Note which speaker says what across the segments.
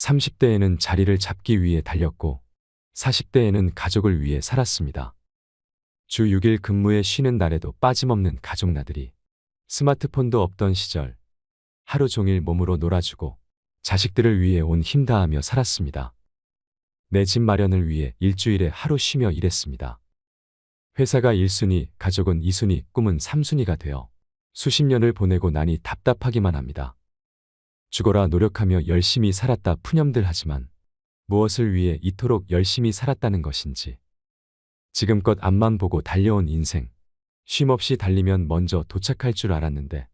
Speaker 1: 30대에는 자리를 잡기 위해 달렸고 40대에는 가족을 위해 살았습니다. 주 6일 근무에 쉬는 날에도 빠짐없는 가족 나들이. 스마트폰도 없던 시절 하루 종일 몸으로 놀아주고 자식들을 위해 온 힘 다하며 살았습니다. 내 집 마련을 위해 일주일에 하루 쉬며 일했습니다. 회사가 1순위, 가족은 2순위, 꿈은 3순위가 되어 수십 년을 보내고 나니 답답하기만 합니다. 죽어라 노력하며 열심히 살았다 푸념들 하지만 무엇을 위해 이토록 열심히 살았다는 것인지. 지금껏 앞만 보고 달려온 인생. 쉼없이 달리면 먼저 도착할 줄 알았는데,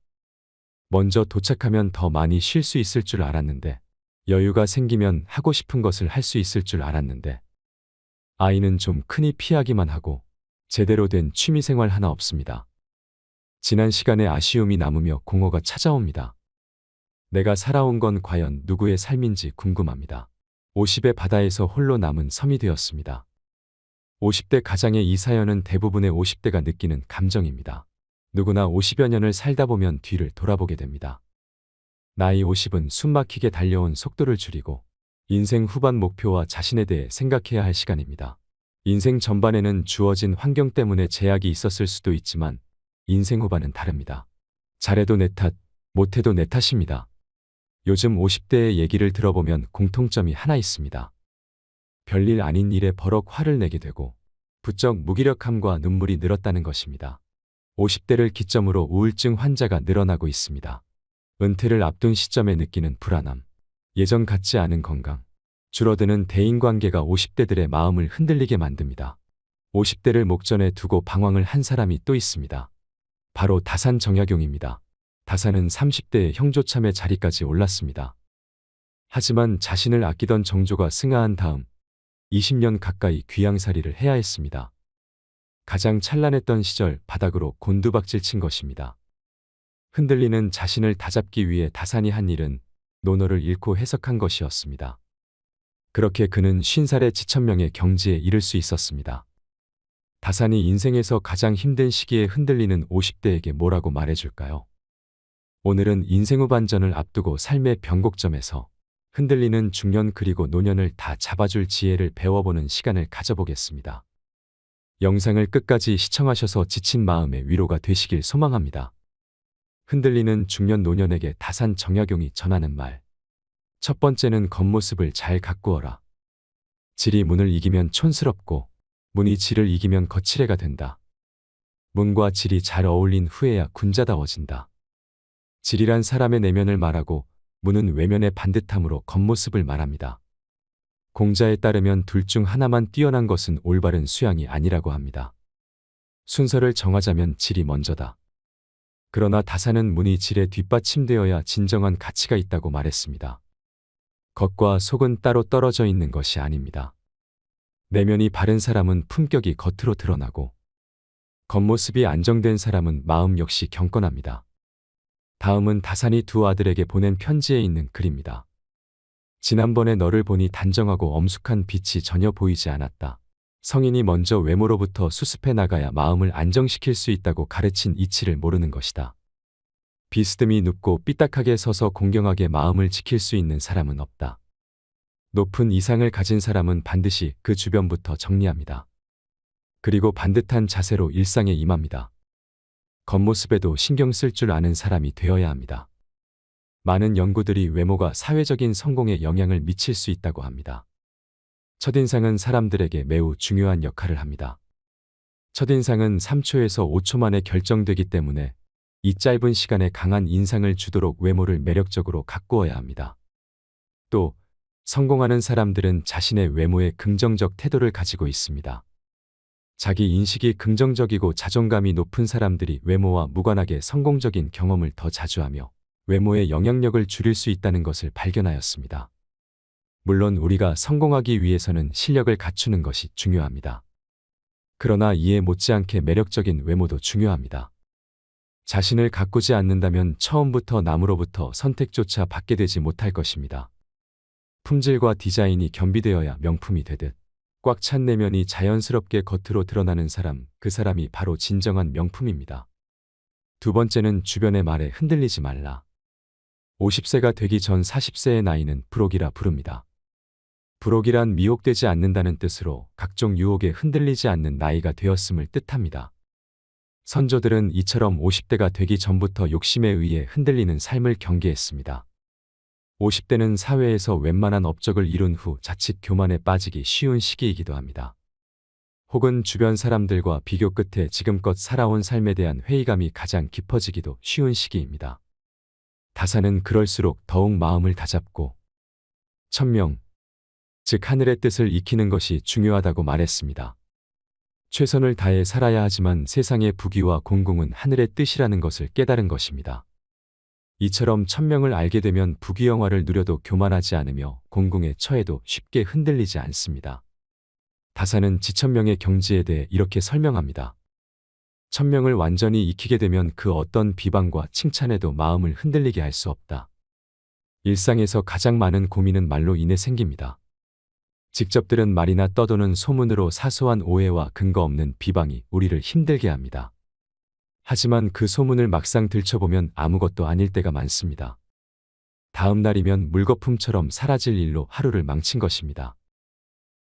Speaker 1: 먼저 도착하면 더 많이 쉴 수 있을 줄 알았는데, 여유가 생기면 하고 싶은 것을 할 수 있을 줄 알았는데, 아이는 좀 크니 피하기만 하고 제대로 된 취미생활 하나 없습니다. 지난 시간에 아쉬움이 남으며 공허가 찾아옵니다. 내가 살아온 건 과연 누구의 삶인지 궁금합니다. 50의 바다에서 홀로 남은 섬이 되었습니다. 50대 가장의 이 사연은 대부분의 50대가 느끼는 감정입니다. 누구나 50여 년을 살다 보면 뒤를 돌아보게 됩니다. 나이 50은 숨막히게 달려온 속도를 줄이고 인생 후반 목표와 자신에 대해 생각해야 할 시간입니다. 인생 전반에는 주어진 환경 때문에 제약이 있었을 수도 있지만 인생 후반은 다릅니다. 잘해도 내 탓, 못해도 내 탓입니다. 요즘 50대의 얘기를 들어보면 공통점이 하나 있습니다. 별일 아닌 일에 버럭 화를 내게 되고 부쩍 무기력함과 눈물이 늘었다는 것입니다. 50대를 기점으로 우울증 환자가 늘어나고 있습니다. 은퇴를 앞둔 시점에 느끼는 불안함, 예전 같지 않은 건강, 줄어드는 대인관계가 50대들의 마음을 흔들리게 만듭니다. 50대를 목전에 두고 방황을 한 사람이 또 있습니다. 바로 다산 정약용입니다. 다산은 30대의 형조참의 자리까지 올랐습니다. 하지만 자신을 아끼던 정조가 승하한 다음 20년 가까이 귀양살이를 해야 했습니다. 가장 찬란했던 시절 바닥으로 곤두박질 친 것입니다. 흔들리는 자신을 다잡기 위해 다산이 한 일은 논어를 읽고 해석한 것이었습니다. 그렇게 그는 50살의 지천명의 경지에 이를 수 있었습니다. 다산이 인생에서 가장 힘든 시기에 흔들리는 50대에게 뭐라고 말해줄까요? 오늘은 인생 후반전을 앞두고 삶의 변곡점에서 흔들리는 중년 그리고 노년을 다 잡아줄 지혜를 배워보는 시간을 가져보겠습니다. 영상을 끝까지 시청하셔서 지친 마음의 위로가 되시길 소망합니다. 흔들리는 중년 노년에게 다산 정약용이 전하는 말. 첫 번째는 겉모습을 잘 가꾸어라. 질이 문을 이기면 촌스럽고 문이 질을 이기면 거칠애가 된다. 문과 질이 잘 어울린 후에야 군자다워진다. 질이란 사람의 내면을 말하고 문은 외면의 반듯함으로 겉모습을 말합니다. 공자에 따르면 둘 중 하나만 뛰어난 것은 올바른 수양이 아니라고 합니다. 순서를 정하자면 질이 먼저다. 그러나 다산은 문이 질에 뒷받침되어야 진정한 가치가 있다고 말했습니다. 겉과 속은 따로 떨어져 있는 것이 아닙니다. 내면이 바른 사람은 품격이 겉으로 드러나고 겉모습이 안정된 사람은 마음 역시 경건합니다. 다음은 다산이 두 아들에게 보낸 편지에 있는 글입니다. 지난번에 너를 보니 단정하고 엄숙한 빛이 전혀 보이지 않았다. 성인이 먼저 외모로부터 수습해 나가야 마음을 안정시킬 수 있다고 가르친 이치를 모르는 것이다. 비스듬히 눕고 삐딱하게 서서 공경하게 마음을 지킬 수 있는 사람은 없다. 높은 이상을 가진 사람은 반드시 그 주변부터 정리합니다. 그리고 반듯한 자세로 일상에 임합니다. 겉모습에도 신경 쓸 줄 아는 사람이 되어야 합니다. 많은 연구들이 외모가 사회적인 성공에 영향을 미칠 수 있다고 합니다. 첫인상은 사람들에게 매우 중요한 역할을 합니다. 첫인상은 3초에서 5초 만에 결정되기 때문에 이 짧은 시간에 강한 인상을 주도록 외모를 매력적으로 가꾸어야 합니다. 또 성공하는 사람들은 자신의 외모에 긍정적 태도를 가지고 있습니다. 자기 인식이 긍정적이고 자존감이 높은 사람들이 외모와 무관하게 성공적인 경험을 더 자주 하며 외모의 영향력을 줄일 수 있다는 것을 발견하였습니다. 물론 우리가 성공하기 위해서는 실력을 갖추는 것이 중요합니다. 그러나 이에 못지않게 매력적인 외모도 중요합니다. 자신을 가꾸지 않는다면 처음부터 남으로부터 선택조차 받게 되지 못할 것입니다. 품질과 디자인이 겸비되어야 명품이 되듯 꽉 찬 내면이 자연스럽게 겉으로 드러나는 사람, 그 사람이 바로 진정한 명품입니다. 두 번째는 주변의 말에 흔들리지 말라. 50세가 되기 전 40세의 나이는 불옥이라 부릅니다. 불옥이란 미혹되지 않는다는 뜻으로 각종 유혹에 흔들리지 않는 나이가 되었음을 뜻합니다. 선조들은 이처럼 50대가 되기 전부터 욕심에 의해 흔들리는 삶을 경계했습니다. 50대는 사회에서 웬만한 업적을 이룬 후 자칫 교만에 빠지기 쉬운 시기이기도 합니다. 혹은 주변 사람들과 비교 끝에 지금껏 살아온 삶에 대한 회의감이 가장 깊어지기도 쉬운 시기입니다. 다사는 그럴수록 더욱 마음을 다잡고 천명, 즉 하늘의 뜻을 익히는 것이 중요하다고 말했습니다. 최선을 다해 살아야 하지만 세상의 부귀와 공공은 하늘의 뜻이라는 것을 깨달은 것입니다. 이처럼 천명을 알게 되면 부귀영화를 누려도 교만하지 않으며 공공에 처해도 쉽게 흔들리지 않습니다. 다사는 지천명의 경지에 대해 이렇게 설명합니다. 천명을 완전히 익히게 되면 그 어떤 비방과 칭찬에도 마음을 흔들리게 할 수 없다. 일상에서 가장 많은 고민은 말로 인해 생깁니다. 직접 들은 말이나 떠도는 소문으로 사소한 오해와 근거 없는 비방이 우리를 힘들게 합니다. 하지만 그 소문을 막상 들춰보면 아무것도 아닐 때가 많습니다. 다음 날이면 물거품처럼 사라질 일로 하루를 망친 것입니다.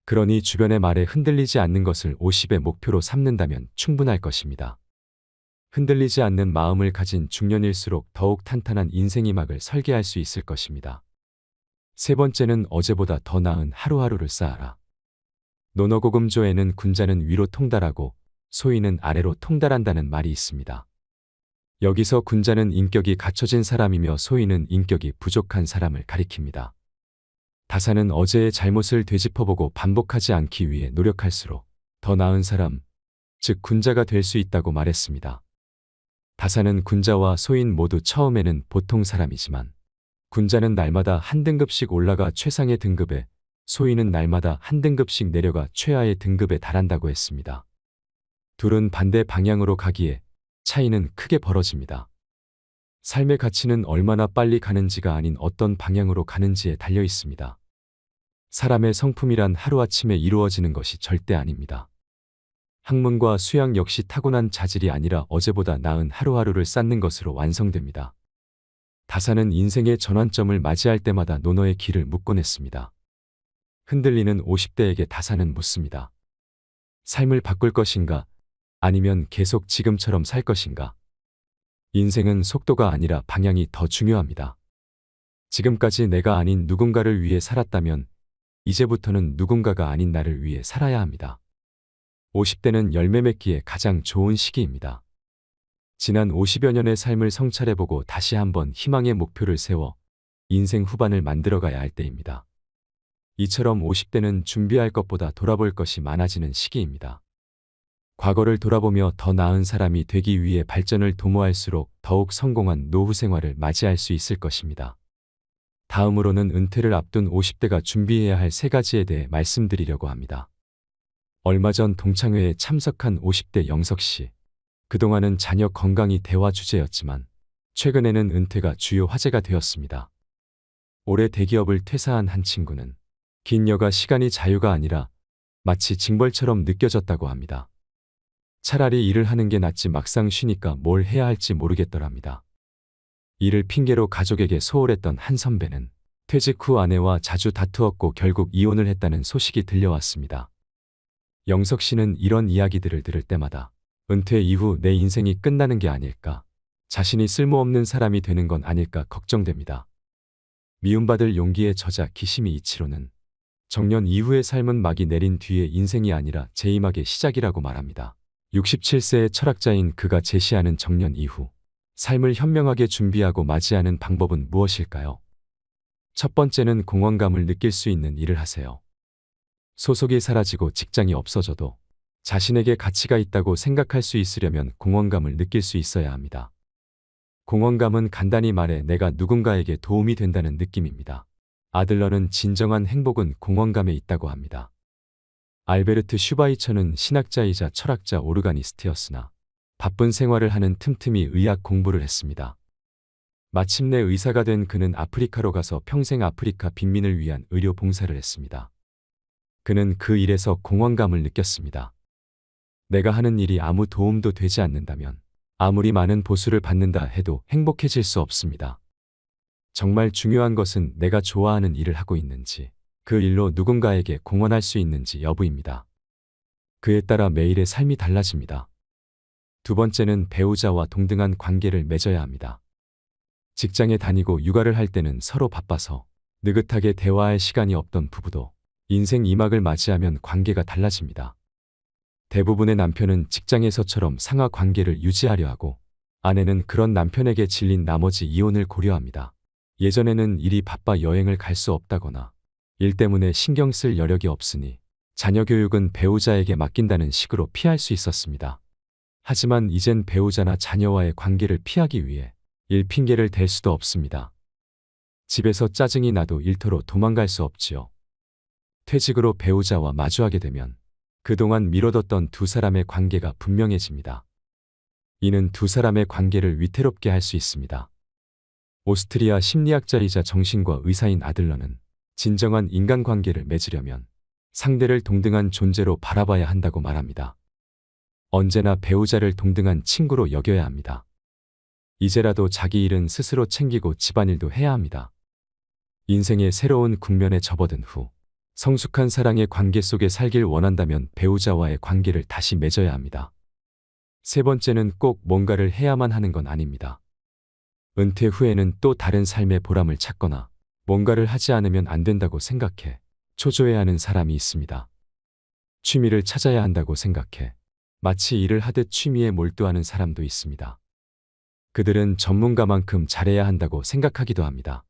Speaker 1: 그러니 주변의 말에 흔들리지 않는 것을 50의 목표로 삼는다면 충분할 것입니다. 흔들리지 않는 마음을 가진 중년일수록 더욱 탄탄한 인생이막을 설계할 수 있을 것입니다. 세 번째는 어제보다 더 나은 하루하루를 쌓아라. 논어고금조에는 군자는 위로 통달하고 소인은 아래로 통달한다는 말이 있습니다. 여기서 군자는 인격이 갖춰진 사람이며 소인은 인격이 부족한 사람을 가리킵니다. 다사는 어제의 잘못을 되짚어보고 반복하지 않기 위해 노력할수록 더 나은 사람, 즉 군자가 될 수 있다고 말했습니다. 다사는 군자와 소인 모두 처음에는 보통 사람이지만 군자는 날마다 한 등급씩 올라가 최상의 등급에, 소인은 날마다 한 등급씩 내려가 최하의 등급에 달한다고 했습니다. 둘은 반대 방향으로 가기에 차이는 크게 벌어집니다. 삶의 가치는 얼마나 빨리 가는지가 아닌 어떤 방향으로 가는지에 달려 있습니다. 사람의 성품이란 하루아침에 이루어지는 것이 절대 아닙니다. 학문과 수양 역시 타고난 자질이 아니라 어제보다 나은 하루하루를 쌓는 것으로 완성됩니다. 다사는 인생의 전환점을 맞이할 때마다 논어의 길을 묻곤 했습니다. 흔들리는 50대에게 다사는 묻습니다. 삶을 바꿀 것인가? 아니면 계속 지금처럼 살 것인가? 인생은 속도가 아니라 방향이 더 중요합니다. 지금까지 내가 아닌 누군가를 위해 살았다면 이제부터는 누군가가 아닌 나를 위해 살아야 합니다. 50대는 열매 맺기에 가장 좋은 시기입니다. 지난 50여 년의 삶을 성찰해보고 다시 한번 희망의 목표를 세워 인생 후반을 만들어가야 할 때입니다. 이처럼 50대는 준비할 것보다 돌아볼 것이 많아지는 시기입니다. 과거를 돌아보며 더 나은 사람이 되기 위해 발전을 도모할수록 더욱 성공한 노후 생활을 맞이할 수 있을 것입니다. 다음으로는 은퇴를 앞둔 50대가 준비해야 할 3가지에 대해 말씀드리려고 합니다. 얼마 전 동창회에 참석한 50대 영석 씨. 그동안은 자녀 건강이 대화 주제였지만 최근에는 은퇴가 주요 화제가 되었습니다. 올해 대기업을 퇴사한 한 친구는 긴 여가 시간이 자유가 아니라 마치 징벌처럼 느껴졌다고 합니다. 차라리 일을 하는 게 낫지 막상 쉬니까 뭘 해야 할지 모르겠더랍니다. 이를 핑계로 가족에게 소홀했던 한 선배는 퇴직 후 아내와 자주 다투었고 결국 이혼을 했다는 소식이 들려왔습니다. 영석 씨는 이런 이야기들을 들을 때마다 은퇴 이후 내 인생이 끝나는 게 아닐까, 자신이 쓸모없는 사람이 되는 건 아닐까 걱정됩니다. 미움받을 용기의 저자 기시미 이치로는 정년 이후의 삶은 막이 내린 뒤의 인생이 아니라 재임하게 시작이라고 말합니다. 67세의 철학자인 그가 제시하는 정년 이후 삶을 현명하게 준비하고 맞이하는 방법은 무엇일까요? 첫 번째는 공허감을 느낄 수 있는 일을 하세요. 소속이 사라지고 직장이 없어져도 자신에게 가치가 있다고 생각할 수 있으려면 공허감을 느낄 수 있어야 합니다. 공허감은 간단히 말해 내가 누군가에게 도움이 된다는 느낌입니다. 아들러는 진정한 행복은 공허감에 있다고 합니다. 알베르트 슈바이처는 신학자이자 철학자 오르가니스트였으나 바쁜 생활을 하는 틈틈이 의학 공부를 했습니다. 마침내 의사가 된 그는 아프리카로 가서 평생 아프리카 빈민을 위한 의료 봉사를 했습니다. 그는 그 일에서 공허감을 느꼈습니다. 내가 하는 일이 아무 도움도 되지 않는다면 아무리 많은 보수를 받는다 해도 행복해질 수 없습니다. 정말 중요한 것은 내가 좋아하는 일을 하고 있는지, 그 일로 누군가에게 공헌할 수 있는지 여부입니다. 그에 따라 매일의 삶이 달라집니다. 두 번째는 배우자와 동등한 관계를 맺어야 합니다. 직장에 다니고 육아를 할 때는 서로 바빠서 느긋하게 대화할 시간이 없던 부부도 인생 2막을 맞이하면 관계가 달라집니다. 대부분의 남편은 직장에서처럼 상하 관계를 유지하려 하고, 아내는 그런 남편에게 질린 나머지 이혼을 고려합니다. 예전에는 일이 바빠 여행을 갈 수 없다거나 일 때문에 신경 쓸 여력이 없으니 자녀 교육은 배우자에게 맡긴다는 식으로 피할 수 있었습니다. 하지만 이젠 배우자나 자녀와의 관계를 피하기 위해 일 핑계를 댈 수도 없습니다. 집에서 짜증이 나도 일터로 도망갈 수 없지요. 퇴직으로 배우자와 마주하게 되면 그동안 미뤄뒀던 두 사람의 관계가 분명해집니다. 이는 두 사람의 관계를 위태롭게 할 수 있습니다. 오스트리아 심리학자이자 정신과 의사인 아들러는 진정한 인간관계를 맺으려면 상대를 동등한 존재로 바라봐야 한다고 말합니다. 언제나 배우자를 동등한 친구로 여겨야 합니다. 이제라도 자기 일은 스스로 챙기고 집안일도 해야 합니다. 인생의 새로운 국면에 접어든 후 성숙한 사랑의 관계 속에 살길 원한다면 배우자와의 관계를 다시 맺어야 합니다. 세 번째는 꼭 뭔가를 해야만 하는 건 아닙니다. 은퇴 후에는 또 다른 삶의 보람을 찾거나 뭔가를 하지 않으면 안 된다고 생각해 초조해하는 사람이 있습니다. 취미를 찾아야 한다고 생각해 마치 일을 하듯 취미에 몰두하는 사람도 있습니다. 그들은 전문가만큼 잘해야 한다고 생각하기도 합니다.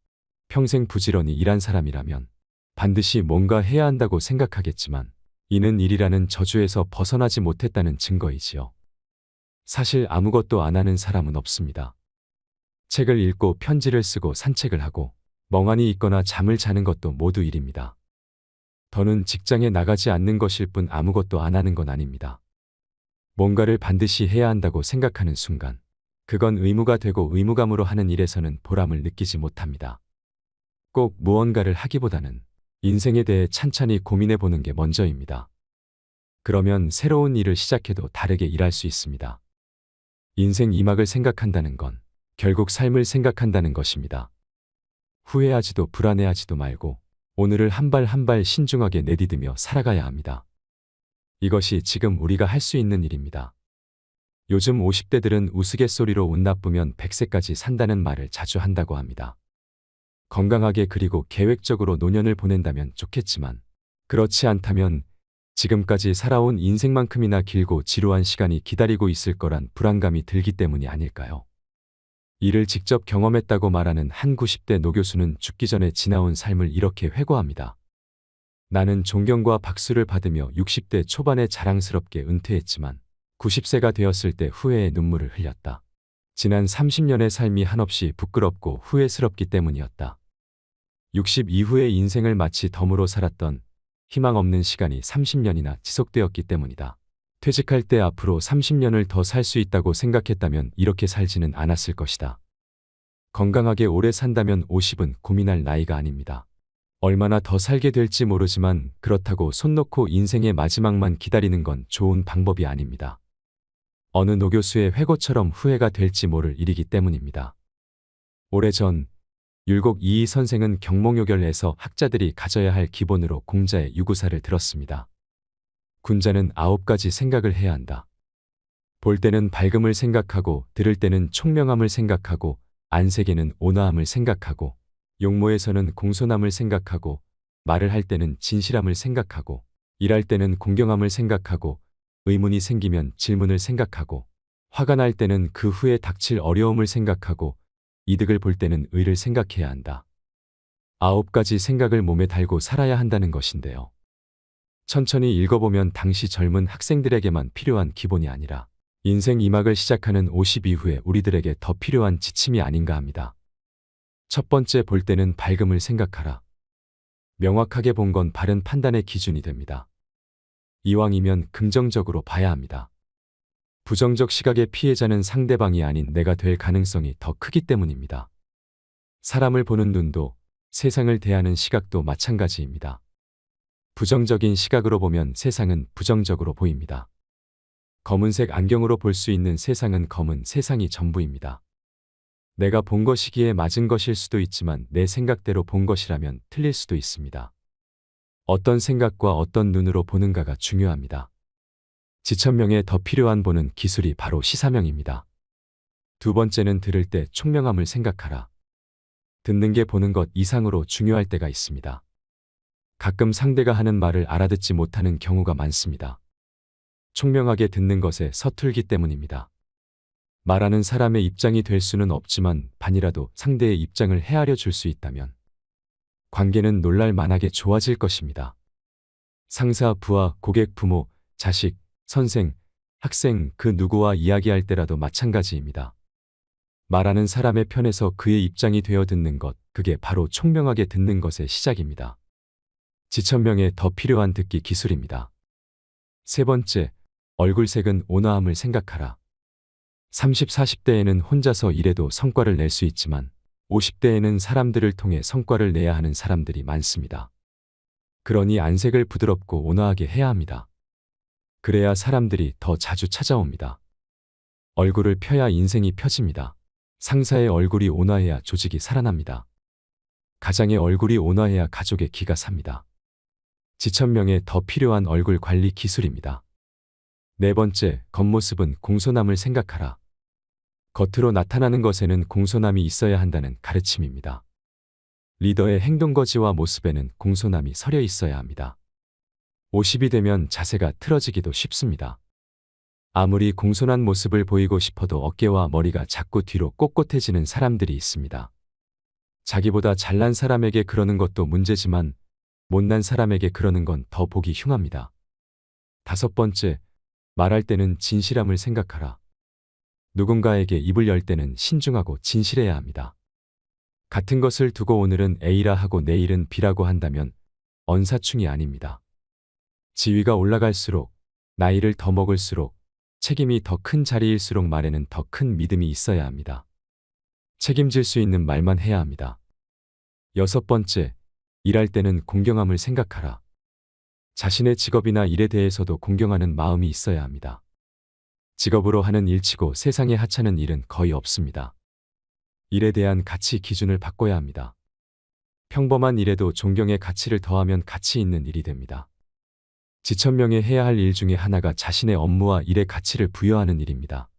Speaker 1: 평생 부지런히 일한 사람이라면 반드시 뭔가 해야 한다고 생각하겠지만 이는 일이라는 저주에서 벗어나지 못했다는 증거이지요. 사실 아무것도 안 하는 사람은 없습니다. 책을 읽고 편지를 쓰고 산책을 하고 멍하니 있거나 잠을 자는 것도 모두 일입니다. 더는 직장에 나가지 않는 것일 뿐 아무것도 안 하는 건 아닙니다. 뭔가를 반드시 해야 한다고 생각하는 순간 그건 의무가 되고 의무감으로 하는 일에서는 보람을 느끼지 못합니다. 꼭 무언가를 하기보다는 인생에 대해 찬찬히 고민해 보는 게 먼저입니다. 그러면 새로운 일을 시작해도 다르게 일할 수 있습니다. 인생 2막을 생각한다는 건 결국 삶을 생각한다는 것입니다. 후회하지도 불안해하지도 말고 오늘을 한 발 한 발 신중하게 내디디며 살아가야 합니다. 이것이 지금 우리가 할 수 있는 일입니다. 요즘 50대들은 우스갯소리로 운 나쁘면 100세까지 산다는 말을 자주 한다고 합니다. 건강하게 그리고 계획적으로 노년을 보낸다면 좋겠지만 그렇지 않다면 지금까지 살아온 인생만큼이나 길고 지루한 시간이 기다리고 있을 거란 불안감이 들기 때문이 아닐까요? 이를 직접 경험했다고 말하는 한 90대 노교수는 죽기 전에 지나온 삶을 이렇게 회고합니다. 나는 존경과 박수를 받으며 60대 초반에 자랑스럽게 은퇴했지만 90세가 되었을 때 후회의 눈물을 흘렸다. 지난 30년의 삶이 한없이 부끄럽고 후회스럽기 때문이었다. 60 이후의 인생을 마치 덤으로 살았던 희망 없는 시간이 30년이나 지속되었기 때문이다. 퇴직할 때 앞으로 30년을 더 살 수 있다고 생각했다면 이렇게 살지는 않았을 것이다. 건강하게 오래 산다면 50은 고민할 나이가 아닙니다. 얼마나 더 살게 될지 모르지만 그렇다고 손 놓고 인생의 마지막만 기다리는 건 좋은 방법이 아닙니다. 어느 노교수의 회고처럼 후회가 될지 모를 일이기 때문입니다. 오래전 율곡 이이 선생은 경몽요결에서 학자들이 가져야 할 기본으로 공자의 유구사를 들었습니다. 군자는 9가지 생각을 해야 한다. 볼 때는 밝음을 생각하고 들을 때는 총명함을 생각하고 안색에는 온화함을 생각하고 용모에서는 공손함을 생각하고 말을 할 때는 진실함을 생각하고 일할 때는 공경함을 생각하고 의문이 생기면 질문을 생각하고 화가 날 때는 그 후에 닥칠 어려움을 생각하고 이득을 볼 때는 의를 생각해야 한다. 9가지 생각을 몸에 달고 살아야 한다는 것인데요. 천천히 읽어보면 당시 젊은 학생들에게만 필요한 기본이 아니라 인생 2막을 시작하는 50 이후에 우리들에게 더 필요한 지침이 아닌가 합니다. 첫 번째, 볼 때는 밝음을 생각하라. 명확하게 본 건 바른 판단의 기준이 됩니다. 이왕이면 긍정적으로 봐야 합니다. 부정적 시각의 피해자는 상대방이 아닌 내가 될 가능성이 더 크기 때문입니다. 사람을 보는 눈도 세상을 대하는 시각도 마찬가지입니다. 부정적인 시각으로 보면 세상은 부정적으로 보입니다. 검은색 안경으로 볼 수 있는 세상은 검은 세상이 전부입니다. 내가 본 것이기에 맞은 것일 수도 있지만 내 생각대로 본 것이라면 틀릴 수도 있습니다. 어떤 생각과 어떤 눈으로 보는가가 중요합니다. 지천명에 더 필요한 보는 기술이 바로 시사명입니다. 두 번째는 들을 때 총명함을 생각하라. 듣는 게 보는 것 이상으로 중요할 때가 있습니다. 가끔 상대가 하는 말을 알아듣지 못하는 경우가 많습니다. 총명하게 듣는 것에 서툴기 때문입니다. 말하는 사람의 입장이 될 수는 없지만 반이라도 상대의 입장을 헤아려 줄 수 있다면 관계는 놀랄 만하게 좋아질 것입니다. 상사, 부하, 고객, 부모, 자식, 선생, 학생 그 누구와 이야기할 때라도 마찬가지입니다. 말하는 사람의 편에서 그의 입장이 되어 듣는 것, 그게 바로 총명하게 듣는 것의 시작입니다. 지천명에 더 필요한 듣기 기술입니다. 세 번째, 얼굴색은 온화함을 생각하라. 30, 40대에는 혼자서 일해도 성과를 낼 수 있지만 50대에는 사람들을 통해 성과를 내야 하는 사람들이 많습니다. 그러니 안색을 부드럽고 온화하게 해야 합니다. 그래야 사람들이 더 자주 찾아옵니다. 얼굴을 펴야 인생이 펴집니다. 상사의 얼굴이 온화해야 조직이 살아납니다. 가장의 얼굴이 온화해야 가족의 기가 삽니다. 지천명에 더 필요한 얼굴 관리 기술입니다. 네 번째, 겉모습은 공손함을 생각하라. 겉으로 나타나는 것에는 공손함이 있어야 한다는 가르침입니다. 리더의 행동거지와 모습에는 공손함이 서려 있어야 합니다. 50이 되면 자세가 틀어지기도 쉽습니다. 아무리 공손한 모습을 보이고 싶어도 어깨와 머리가 자꾸 뒤로 꼿꼿해지는 사람들이 있습니다. 자기보다 잘난 사람에게 그러는 것도 문제지만 못난 사람에게 그러는 건 더 보기 흉합니다. 다섯 번째, 말할 때는 진실함을 생각하라. 누군가에게 입을 열 때는 신중하고 진실해야 합니다. 같은 것을 두고 오늘은 A라 하고 내일은 B라고 한다면 언사충이 아닙니다. 지위가 올라갈수록, 나이를 더 먹을수록, 책임이 더 큰 자리일수록 말에는 더 큰 믿음이 있어야 합니다. 책임질 수 있는 말만 해야 합니다. 여섯 번째, 일할 때는 공경함을 생각하라. 자신의 직업이나 일에 대해서도 공경하는 마음이 있어야 합니다. 직업으로 하는 일치고 세상에 하찮은 일은 거의 없습니다. 일에 대한 가치 기준을 바꿔야 합니다. 평범한 일에도 존경의 가치를 더하면 가치 있는 일이 됩니다. 지천명에 해야 할 일 중에 하나가 자신의 업무와 일의 가치를 부여하는 일입니다.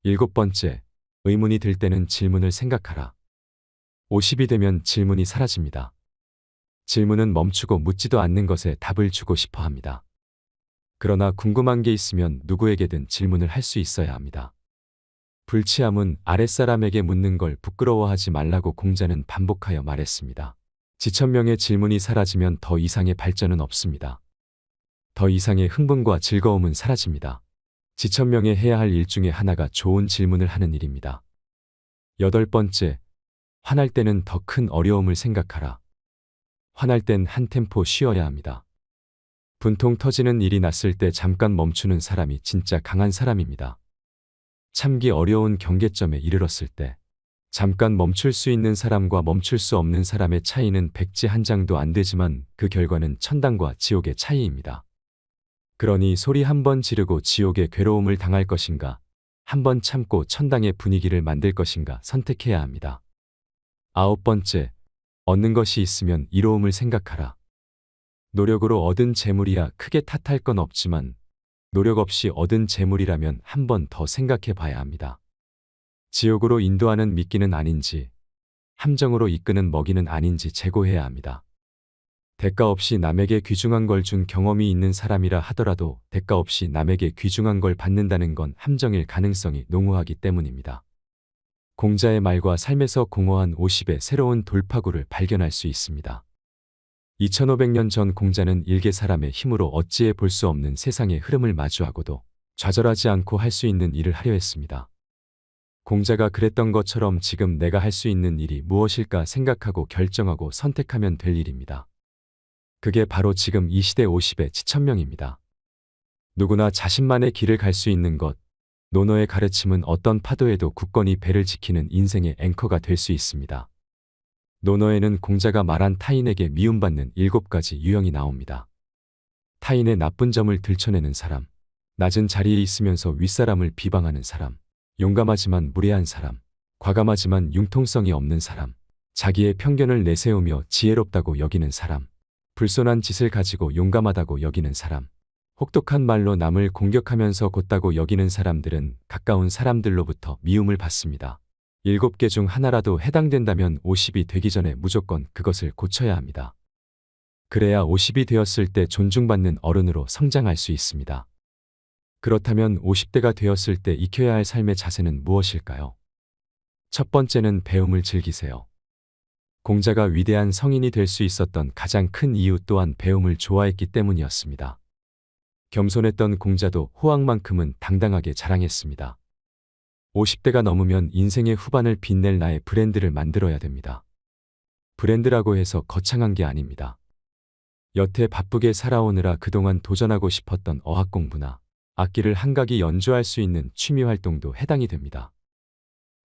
Speaker 1: 일곱 번째, 의문이 들 때는 질문을 생각하라. 50이 되면 질문이 사라집니다. 질문은 멈추고 묻지도 않는 것에 답을 주고 싶어 합니다. 그러나 궁금한 게 있으면 누구에게든 질문을 할 수 있어야 합니다. 불치함은 아랫사람에게 묻는 걸 부끄러워하지 말라고 공자는 반복하여 말했습니다. 지천명의 질문이 사라지면 더 이상의 발전은 없습니다. 더 이상의 흥분과 즐거움은 사라집니다. 지천명에 해야 할 일 중에 하나가 좋은 질문을 하는 일입니다. 여덟 번째, 화날 때는 더 큰 어려움을 생각하라. 화날 땐 한 템포 쉬어야 합니다. 분통 터지는 일이 났을 때 잠깐 멈추는 사람이 진짜 강한 사람입니다. 참기 어려운 경계점에 이르렀을 때 잠깐 멈출 수 있는 사람과 멈출 수 없는 사람의 차이는 백지 한 장도 안 되지만 그 결과는 천당과 지옥의 차이입니다. 그러니 소리 한 번 지르고 지옥의 괴로움을 당할 것인가, 한 번 참고 천당의 분위기를 만들 것인가 선택해야 합니다. 아홉 번째, 얻는 것이 있으면 이로움을 생각하라. 노력으로 얻은 재물이야 크게 탓할 건 없지만 노력 없이 얻은 재물이라면 한 번 더 생각해 봐야 합니다. 지옥으로 인도하는 미끼는 아닌지, 함정으로 이끄는 먹이는 아닌지 재고해야 합니다. 대가 없이 남에게 귀중한 걸 준 경험이 있는 사람이라 하더라도 대가 없이 남에게 귀중한 걸 받는다는 건 함정일 가능성이 농후하기 때문입니다. 공자의 말과 삶에서 공허한 50의 새로운 돌파구를 발견할 수 있습니다. 2500년 전 공자는 일개 사람의 힘으로 어찌해 볼 수 없는 세상의 흐름을 마주하고도 좌절하지 않고 할 수 있는 일을 하려 했습니다. 공자가 그랬던 것처럼 지금 내가 할 수 있는 일이 무엇일까 생각하고 결정하고 선택하면 될 일입니다. 그게 바로 지금 이 시대 50의 지천명입니다. 누구나 자신만의 길을 갈 수 있는 것, 노노의 가르침은 어떤 파도에도 굳건히 배를 지키는 인생의 앵커가 될 수 있습니다. 노노에는 공자가 말한 타인에게 미움받는 7가지 유형이 나옵니다. 타인의 나쁜 점을 들춰내는 사람, 낮은 자리에 있으면서 윗사람을 비방하는 사람, 용감하지만 무례한 사람, 과감하지만 융통성이 없는 사람, 자기의 편견을 내세우며 지혜롭다고 여기는 사람, 불손한 짓을 가지고 용감하다고 여기는 사람, 혹독한 말로 남을 공격하면서 곧다고 여기는 사람들은 가까운 사람들로부터 미움을 받습니다. 7개 중 하나라도 해당된다면 50이 되기 전에 무조건 그것을 고쳐야 합니다. 그래야 50이 되었을 때 존중받는 어른으로 성장할 수 있습니다. 그렇다면 50대가 되었을 때 익혀야 할 삶의 자세는 무엇일까요? 첫 번째는 배움을 즐기세요. 공자가 위대한 성인이 될 수 있었던 가장 큰 이유 또한 배움을 좋아했기 때문이었습니다. 겸손했던 공자도 호황만큼은 당당하게 자랑했습니다. 50대가 넘으면 인생의 후반을 빛낼 나의 브랜드를 만들어야 됩니다. 브랜드라고 해서 거창한 게 아닙니다. 여태 바쁘게 살아오느라 그동안 도전하고 싶었던 어학 공부나 악기를 한각이 연주할 수 있는 취미 활동도 해당이 됩니다.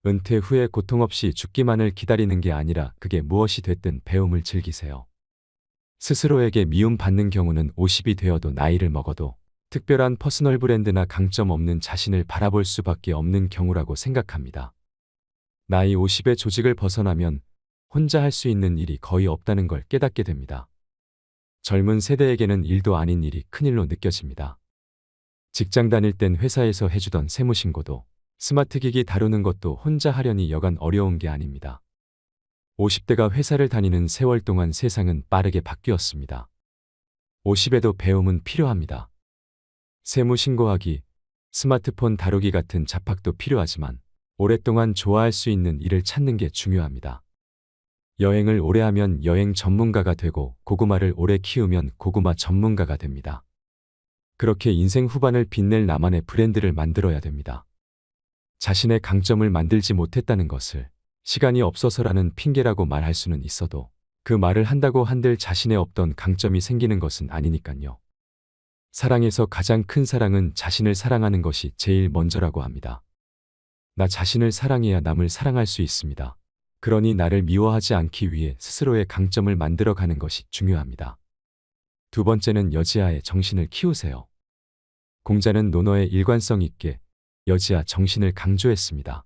Speaker 1: 은퇴 후에 고통 없이 죽기만을 기다리는 게 아니라 그게 무엇이 됐든 배움을 즐기세요. 스스로에게 미움받는 경우는 50이 되어도 나이를 먹어도 특별한 퍼스널 브랜드나 강점 없는 자신을 바라볼 수밖에 없는 경우라고 생각합니다. 나이 50의 조직을 벗어나면 혼자 할 수 있는 일이 거의 없다는 걸 깨닫게 됩니다. 젊은 세대에게는 일도 아닌 일이 큰일로 느껴집니다. 직장 다닐 땐 회사에서 해주던 세무신고도 스마트 기기 다루는 것도 혼자 하려니 여간 어려운 게 아닙니다. 50대가 회사를 다니는 세월 동안 세상은 빠르게 바뀌었습니다. 50에도 배움은 필요합니다. 세무신고하기, 스마트폰 다루기 같은 잡학도 필요하지만 오랫동안 좋아할 수 있는 일을 찾는 게 중요합니다. 여행을 오래 하면 여행 전문가가 되고 고구마를 오래 키우면 고구마 전문가가 됩니다. 그렇게 인생 후반을 빛낼 나만의 브랜드를 만들어야 됩니다. 자신의 강점을 만들지 못했다는 것을 시간이 없어서라는 핑계라고 말할 수는 있어도 그 말을 한다고 한들 자신의 없던 강점이 생기는 것은 아니니까요. 사랑에서 가장 큰 사랑은 자신을 사랑하는 것이 제일 먼저라고 합니다. 나 자신을 사랑해야 남을 사랑할 수 있습니다. 그러니 나를 미워하지 않기 위해 스스로의 강점을 만들어가는 것이 중요합니다. 두 번째는 여지아의 정신을 키우세요. 공자는 논어의 일관성 있게 여지아 정신을 강조했습니다.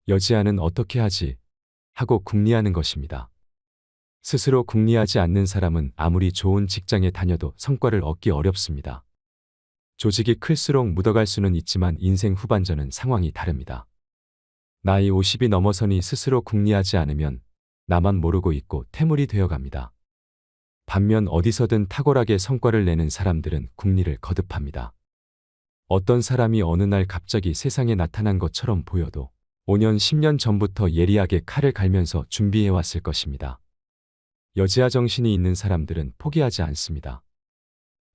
Speaker 1: 여지아는 어떻게 하지? 하고 궁리하는 것입니다. 스스로 궁리하지 않는 사람은 아무리 좋은 직장에 다녀도 성과를 얻기 어렵습니다. 조직이 클수록 묻어갈 수는 있지만 인생 후반전은 상황이 다릅니다. 나이 50이 넘어서니 스스로 궁리하지 않으면 나만 모르고 있고 태물이 되어갑니다. 반면 어디서든 탁월하게 성과를 내는 사람들은 궁리를 거듭합니다. 어떤 사람이 어느 날 갑자기 세상에 나타난 것처럼 보여도 5년, 10년 전부터 예리하게 칼을 갈면서 준비해왔을 것입니다. 여지아 정신이 있는 사람들은 포기하지 않습니다.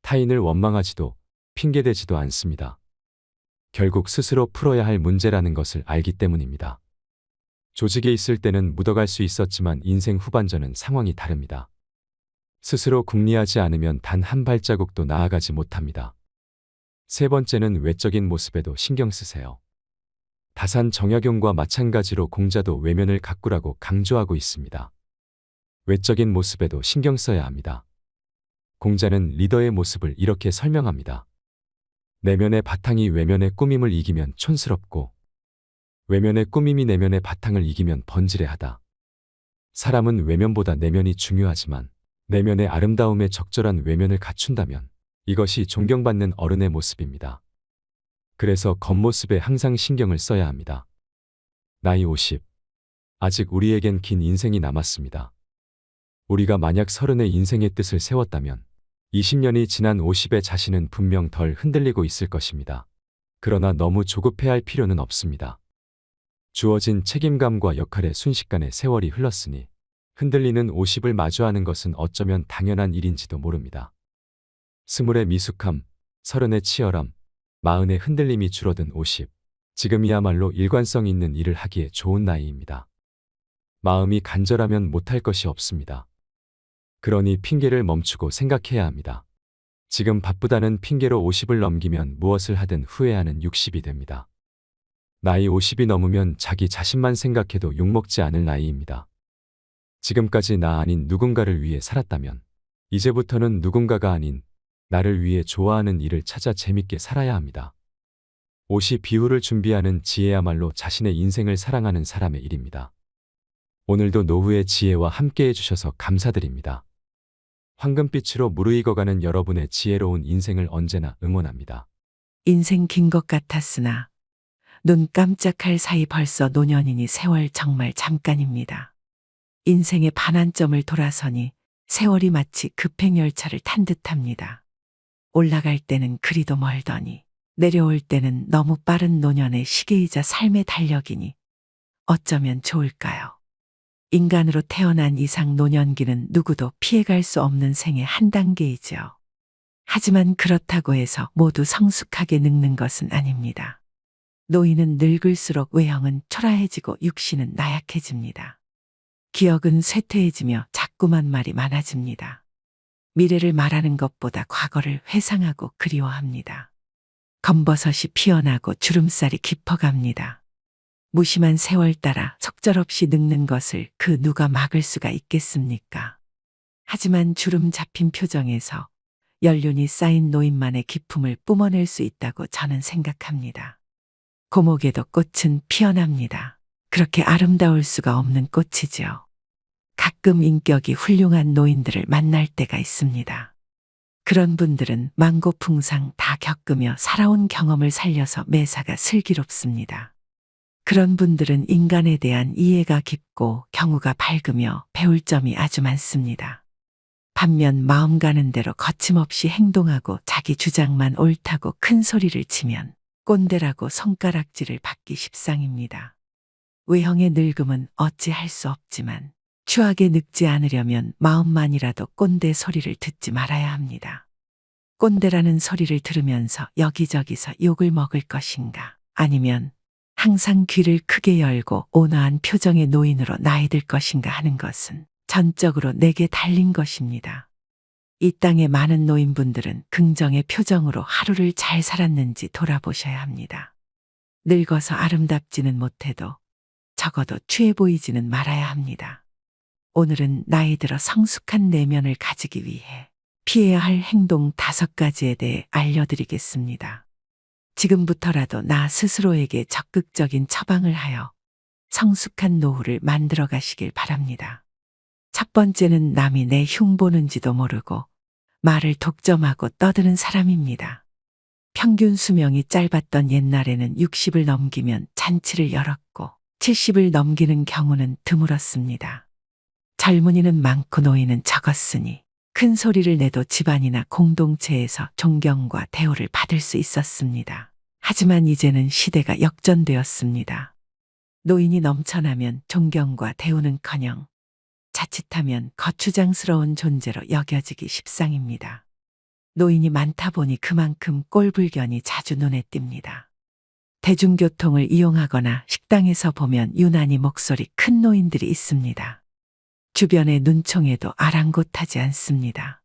Speaker 1: 타인을 원망하지도 핑계대지도 않습니다. 결국 스스로 풀어야 할 문제라는 것을 알기 때문입니다. 조직에 있을 때는 묻어갈 수 있었지만 인생 후반전은 상황이 다릅니다. 스스로 궁리하지 않으면 단 한 발자국도 나아가지 못합니다. 세 번째는 외적인 모습에도 신경 쓰세요. 다산 정약용과 마찬가지로 공자도 외면을 가꾸라고 강조하고 있습니다. 외적인 모습에도 신경 써야 합니다. 공자는 리더의 모습을 이렇게 설명합니다. 내면의 바탕이 외면의 꾸밈을 이기면 촌스럽고 외면의 꾸밈이 내면의 바탕을 이기면 번지레하다. 사람은 외면보다 내면이 중요하지만 내면의 아름다움에 적절한 외면을 갖춘다면 이것이 존경받는 어른의 모습입니다. 그래서 겉모습에 항상 신경을 써야 합니다. 나이 50. 아직 우리에겐 긴 인생이 남았습니다. 우리가 만약 30의 인생의 뜻을 세웠다면 20년이 지난 50의 자신은 분명 덜 흔들리고 있을 것입니다. 그러나 너무 조급해할 필요는 없습니다. 주어진 책임감과 역할에 순식간에 세월이 흘렀으니 흔들리는 50을 마주하는 것은 어쩌면 당연한 일인지도 모릅니다. 20의 미숙함, 30의 치열함, 40의 흔들림이 줄어든 50. 지금이야말로 일관성 있는 일을 하기에 좋은 나이입니다. 마음이 간절하면 못할 것이 없습니다. 그러니 핑계를 멈추고 생각해야 합니다. 지금 바쁘다는 핑계로 50을 넘기면 무엇을 하든 후회하는 60이 됩니다. 나이 50이 넘으면 자기 자신만 생각해도 욕먹지 않을 나이입니다. 지금까지 나 아닌 누군가를 위해 살았다면 이제부터는 누군가가 아닌 나를 위해 좋아하는 일을 찾아 재밌게 살아야 합니다. 옷이 비후를 준비하는 지혜야말로 자신의 인생을 사랑하는 사람의 일입니다. 오늘도 노후의 지혜와 함께 해주셔서 감사드립니다. 황금빛으로 무르익어가는 여러분의 지혜로운 인생을 언제나 응원합니다.
Speaker 2: 인생 긴 것 같았으나 눈 깜짝할 사이 벌써 노년이니 세월 정말 잠깐입니다. 인생의 반환점을 돌아서니 세월이 마치 급행열차를 탄 듯합니다. 올라갈 때는 그리도 멀더니 내려올 때는 너무 빠른 노년의 시계이자 삶의 달력이니 어쩌면 좋을까요? 인간으로 태어난 이상 노년기는 누구도 피해갈 수 없는 생의 한 단계이죠. 하지만 그렇다고 해서 모두 성숙하게 늙는 것은 아닙니다. 노인은 늙을수록 외형은 초라해지고 육신은 나약해집니다. 기억은 쇠퇴해지며 자꾸만 말이 많아집니다. 미래를 말하는 것보다 과거를 회상하고 그리워합니다. 검버섯이 피어나고 주름살이 깊어갑니다. 무심한 세월 따라 속절없이 늙는 것을 그 누가 막을 수가 있겠습니까? 하지만 주름 잡힌 표정에서 연륜이 쌓인 노인만의 기품을 뿜어낼 수 있다고 저는 생각합니다. 고목에도 꽃은 피어납니다. 그렇게 아름다울 수가 없는 꽃이지요. 가끔 인격이 훌륭한 노인들을 만날 때가 있습니다. 그런 분들은 만고풍상 다 겪으며 살아온 경험을 살려서 매사가 슬기롭습니다. 그런 분들은 인간에 대한 이해가 깊고 경우가 밝으며 배울 점이 아주 많습니다. 반면 마음 가는 대로 거침없이 행동하고 자기 주장만 옳다고 큰 소리를 치면 꼰대라고 손가락질을 받기 십상입니다. 외형의 늙음은 어찌할 수 없지만 추하게 늙지 않으려면 마음만이라도 꼰대 소리를 듣지 말아야 합니다. 꼰대라는 소리를 들으면서 여기저기서 욕을 먹을 것인가, 아니면 항상 귀를 크게 열고 온화한 표정의 노인으로 나이 들 것인가 하는 것은 전적으로 내게 달린 것입니다. 이 땅의 많은 노인분들은 긍정의 표정으로 하루를 잘 살았는지 돌아보셔야 합니다. 늙어서 아름답지는 못해도 적어도 취해 보이지는 말아야 합니다. 오늘은 나이 들어 성숙한 내면을 가지기 위해 피해야 할 행동 5가지에 대해 알려드리겠습니다. 지금부터라도 나 스스로에게 적극적인 처방을 하여 성숙한 노후를 만들어 가시길 바랍니다. 첫 번째는 남이 내 흉보는지도 모르고 말을 독점하고 떠드는 사람입니다. 평균 수명이 짧았던 옛날에는 60을 넘기면 잔치를 열었고 70을 넘기는 경우는 드물었습니다. 젊은이는 많고 노인은 적었으니 큰 소리를 내도 집안이나 공동체에서 존경과 대우를 받을 수 있었습니다. 하지만 이제는 시대가 역전되었습니다. 노인이 넘쳐나면 존경과 대우는커녕 자칫하면 거추장스러운 존재로 여겨지기 십상입니다. 노인이 많다 보니 그만큼 꼴불견이 자주 눈에 띕니다. 대중교통을 이용하거나 식당에서 보면 유난히 목소리 큰 노인들이 있습니다. 주변의 눈총에도 아랑곳하지 않습니다.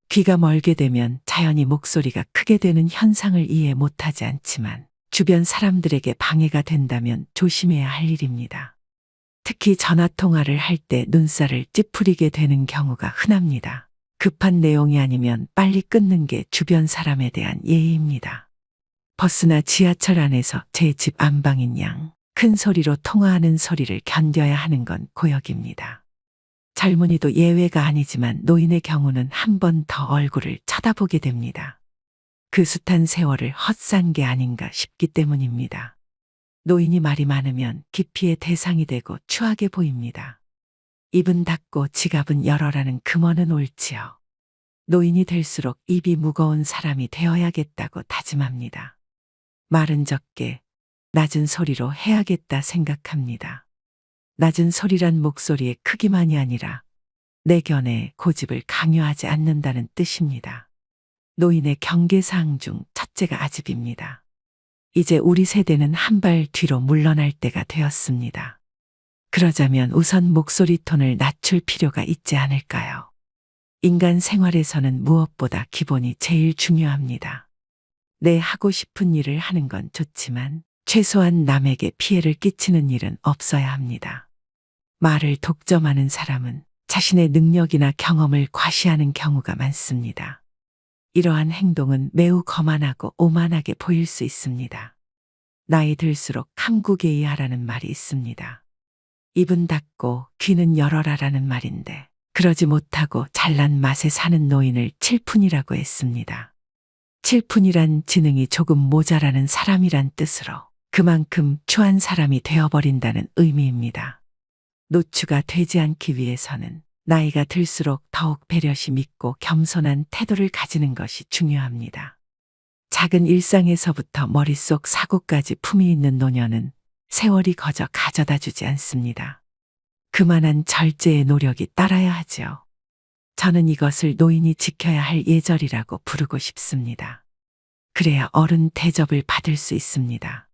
Speaker 2: 귀가 멀게 되면 자연히 목소리가 크게 되는 현상을 이해 못하지 않지만 주변 사람들에게 방해가 된다면 조심해야 할 일입니다. 특히 전화통화를 할 때 눈살을 찌푸리게 되는 경우가 흔합니다. 급한 내용이 아니면 빨리 끊는 게 주변 사람에 대한 예의입니다. 버스나 지하철 안에서 제 집 안방인 양 큰 소리로 통화하는 소리를 견뎌야 하는 건 고역입니다. 젊은이도 예외가 아니지만 노인의 경우는 한 번 더 얼굴을 쳐다보게 됩니다. 그 숱한 세월을 헛산 게 아닌가 싶기 때문입니다. 노인이 말이 많으면 기피의 대상이 되고 추하게 보입니다. 입은 닫고 지갑은 열어라는 금어는 옳지요. 노인이 될수록 입이 무거운 사람이 되어야겠다고 다짐합니다. 말은 적게 낮은 소리로 해야겠다 생각합니다. 낮은 소리란 목소리의 크기만이 아니라 내 견해 고집을 강요하지 않는다는 뜻입니다. 노인의 경계사항 중 첫째가 아집입니다. 이제 우리 세대는 한 발 뒤로 물러날 때가 되었습니다. 그러자면 우선 목소리 톤을 낮출 필요가 있지 않을까요? 인간 생활에서는 무엇보다 기본이 제일 중요합니다. 내 하고 싶은 일을 하는 건 좋지만 최소한 남에게 피해를 끼치는 일은 없어야 합니다. 말을 독점하는 사람은 자신의 능력이나 경험을 과시하는 경우가 많습니다. 이러한 행동은 매우 거만하고 오만하게 보일 수 있습니다. 나이 들수록 함구게이하라는 말이 있습니다. 입은 닫고 귀는 열어라라는 말인데 그러지 못하고 잘난 맛에 사는 노인을 칠푼이라고 했습니다. 칠푼이란 지능이 조금 모자라는 사람이란 뜻으로 그만큼 추한 사람이 되어버린다는 의미입니다. 노추가 되지 않기 위해서는 나이가 들수록 더욱 배려심 있고 겸손한 태도를 가지는 것이 중요합니다. 작은 일상에서부터 머릿속 사고까지 품이 있는 노년은 세월이 거저 가져다 주지 않습니다. 그만한 절제의 노력이 따라야 하지요. 저는 이것을 노인이 지켜야 할 예절이라고 부르고 싶습니다. 그래야 어른 대접을 받을 수 있습니다.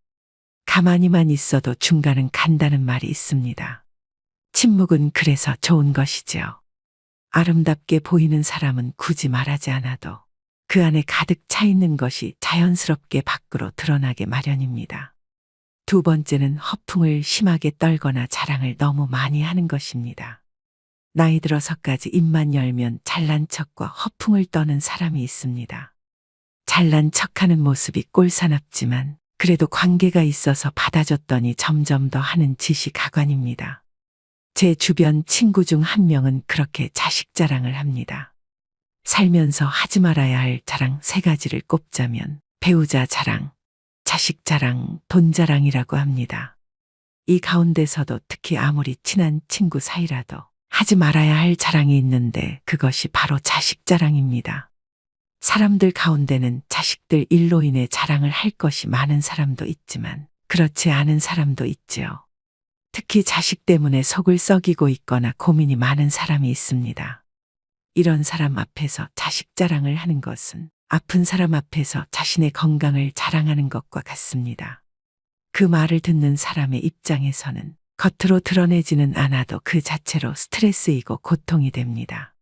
Speaker 2: 가만히만 있어도 중간은 간다는 말이 있습니다. 침묵은 그래서 좋은 것이지요. 아름답게 보이는 사람은 굳이 말하지 않아도 그 안에 가득 차 있는 것이 자연스럽게 밖으로 드러나게 마련입니다. 두 번째는 허풍을 심하게 떨거나 자랑을 너무 많이 하는 것입니다. 나이 들어서까지 입만 열면 잘난 척과 허풍을 떠는 사람이 있습니다. 잘난 척하는 모습이 꼴사납지만 그래도 관계가 있어서 받아줬더니 점점 더 하는 짓이 가관입니다. 제 주변 친구 중 한 명은 그렇게 자식 자랑을 합니다. 살면서 하지 말아야 할 자랑 3가지를 꼽자면 배우자 자랑, 자식 자랑, 돈 자랑이라고 합니다. 이 가운데서도 특히 아무리 친한 친구 사이라도 하지 말아야 할 자랑이 있는데 그것이 바로 자식 자랑입니다. 사람들 가운데는 자식들 일로 인해 자랑을 할 것이 많은 사람도 있지만 그렇지 않은 사람도 있지요. 특히 자식 때문에 속을 썩이고 있거나 고민이 많은 사람이 있습니다. 이런 사람 앞에서 자식 자랑을 하는 것은 아픈 사람 앞에서 자신의 건강을 자랑하는 것과 같습니다. 그 말을 듣는 사람의 입장에서는 겉으로 드러내지는 않아도 그 자체로 스트레스이고 고통이 됩니다.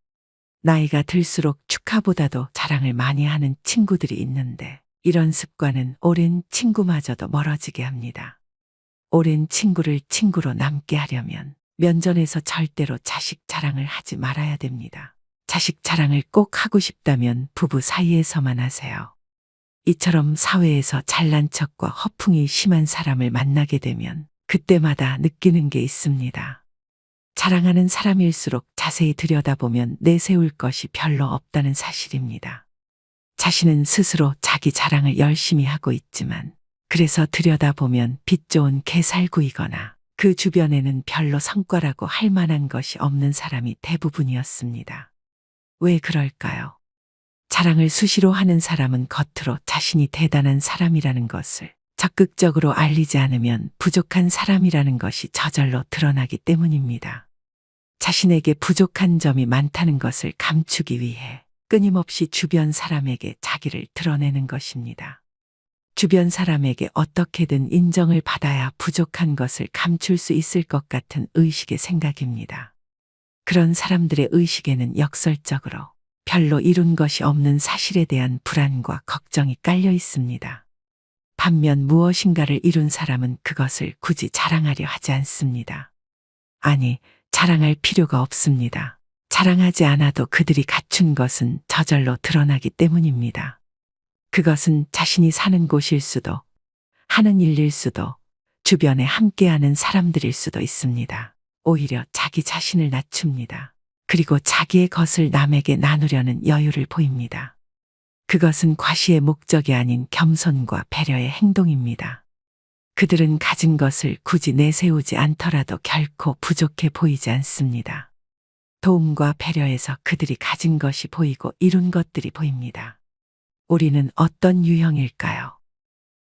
Speaker 2: 나이가 들수록 축하보다도 자랑을 많이 하는 친구들이 있는데 이런 습관은 오랜 친구마저도 멀어지게 합니다. 오랜 친구를 친구로 남게 하려면 면전에서 절대로 자식 자랑을 하지 말아야 됩니다. 자식 자랑을 꼭 하고 싶다면 부부 사이에서만 하세요. 이처럼 사회에서 잘난 척과 허풍이 심한 사람을 만나게 되면 그때마다 느끼는 게 있습니다. 자랑하는 사람일수록 자세히 들여다보면 내세울 것이 별로 없다는 사실입니다. 자신은 스스로 자기 자랑을 열심히 하고 있지만 그래서 들여다보면 빛 좋은 개살구이거나 그 주변에는 별로 성과라고 할 만한 것이 없는 사람이 대부분이었습니다. 왜 그럴까요? 자랑을 수시로 하는 사람은 겉으로 자신이 대단한 사람이라는 것을 적극적으로 알리지 않으면 부족한 사람이라는 것이 저절로 드러나기 때문입니다. 자신에게 부족한 점이 많다는 것을 감추기 위해 끊임없이 주변 사람에게 자기를 드러내는 것입니다. 주변 사람에게 어떻게든 인정을 받아야 부족한 것을 감출 수 있을 것 같은 의식의 생각입니다. 그런 사람들의 의식에는 역설적으로 별로 이룬 것이 없는 사실에 대한 불안과 걱정이 깔려 있습니다. 반면 무엇인가를 이룬 사람은 그것을 굳이 자랑하려 하지 않습니다. 아니, 자랑할 필요가 없습니다. 자랑하지 않아도 그들이 갖춘 것은 저절로 드러나기 때문입니다. 그것은 자신이 사는 곳일 수도, 하는 일일 수도, 주변에 함께하는 사람들일 수도 있습니다. 오히려 자기 자신을 낮춥니다. 그리고 자기의 것을 남에게 나누려는 여유를 보입니다. 그것은 과시의 목적이 아닌 겸손과 배려의 행동입니다. 그들은 가진 것을 굳이 내세우지 않더라도 결코 부족해 보이지 않습니다. 도움과 배려에서 그들이 가진 것이 보이고 이룬 것들이 보입니다. 우리는 어떤 유형일까요?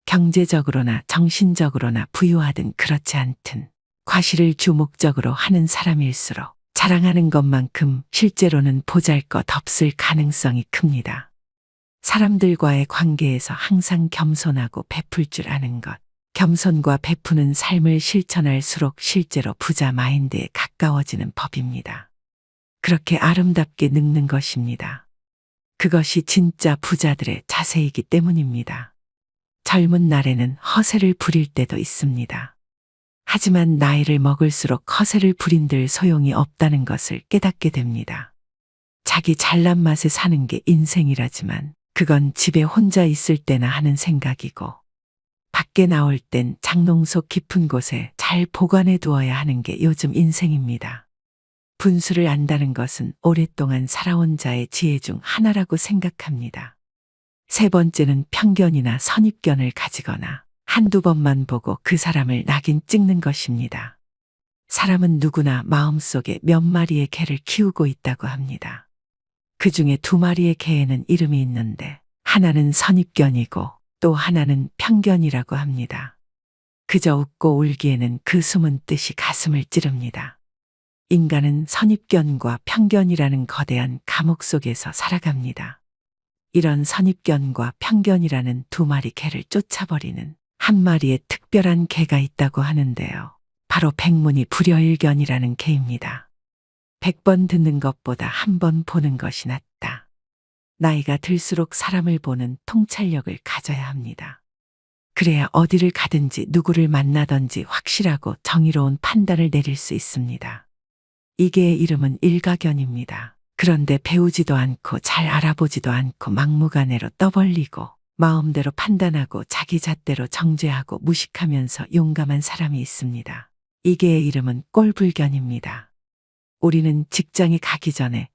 Speaker 2: 경제적으로나 정신적으로나 부유하든 그렇지 않든 과시를 주 목적으로 하는 사람일수록 자랑하는 것만큼 실제로는 보잘것없을 가능성이 큽니다. 사람들과의 관계에서 항상 겸손하고 베풀 줄 아는 것, 겸손과 베푸는 삶을 실천할수록 실제로 부자 마인드에 가까워지는 법입니다. 그렇게 아름답게 늙는 것입니다. 그것이 진짜 부자들의 자세이기 때문입니다. 젊은 날에는 허세를 부릴 때도 있습니다. 하지만 나이를 먹을수록 허세를 부린들 소용이 없다는 것을 깨닫게 됩니다. 자기 잘난 맛에 사는 게 인생이라지만 그건 집에 혼자 있을 때나 하는 생각이고 밖에 나올 땐 장롱속 깊은 곳에 잘 보관해 두어야 하는 게 요즘 인생입니다. 분수를 안다는 것은 오랫동안 살아온 자의 지혜 중 하나라고 생각합니다. 세 번째는 편견이나 선입견을 가지거나 한두 번만 보고 그 사람을 낙인 찍는 것입니다. 사람은 누구나 마음속에 몇 마리의 개를 키우고 있다고 합니다. 그 중에 두 마리의 개에는 이름이 있는데 하나는 선입견이고 또 하나는 편견이라고 합니다. 그저 웃고 울기에는 그 숨은 뜻이 가슴을 찌릅니다. 인간은 선입견과 편견이라는 거대한 감옥 속에서 살아갑니다. 이런 선입견과 편견이라는 두 마리 개를 쫓아버리는 한 마리의 특별한 개가 있다고 하는데요. 바로 백문이 불여일견이라는 개입니다. 100번 듣는 것보다 한 번 보는 것이 낫다. 나이가 들수록 사람을 보는 통찰력을 가져야 합니다. 그래야 어디를 가든지 누구를 만나든지 확실하고 정의로운 판단을 내릴 수 있습니다. 이 개의 이름은 일가견입니다. 그런데 배우지도 않고 잘 알아보지도 않고 막무가내로 떠벌리고 마음대로 판단하고 자기 잣대로 정죄하고 무식하면서 용감한 사람이 있습니다. 이 개의 이름은 꼴불견입니다. 우리는 직장에 가기 전에,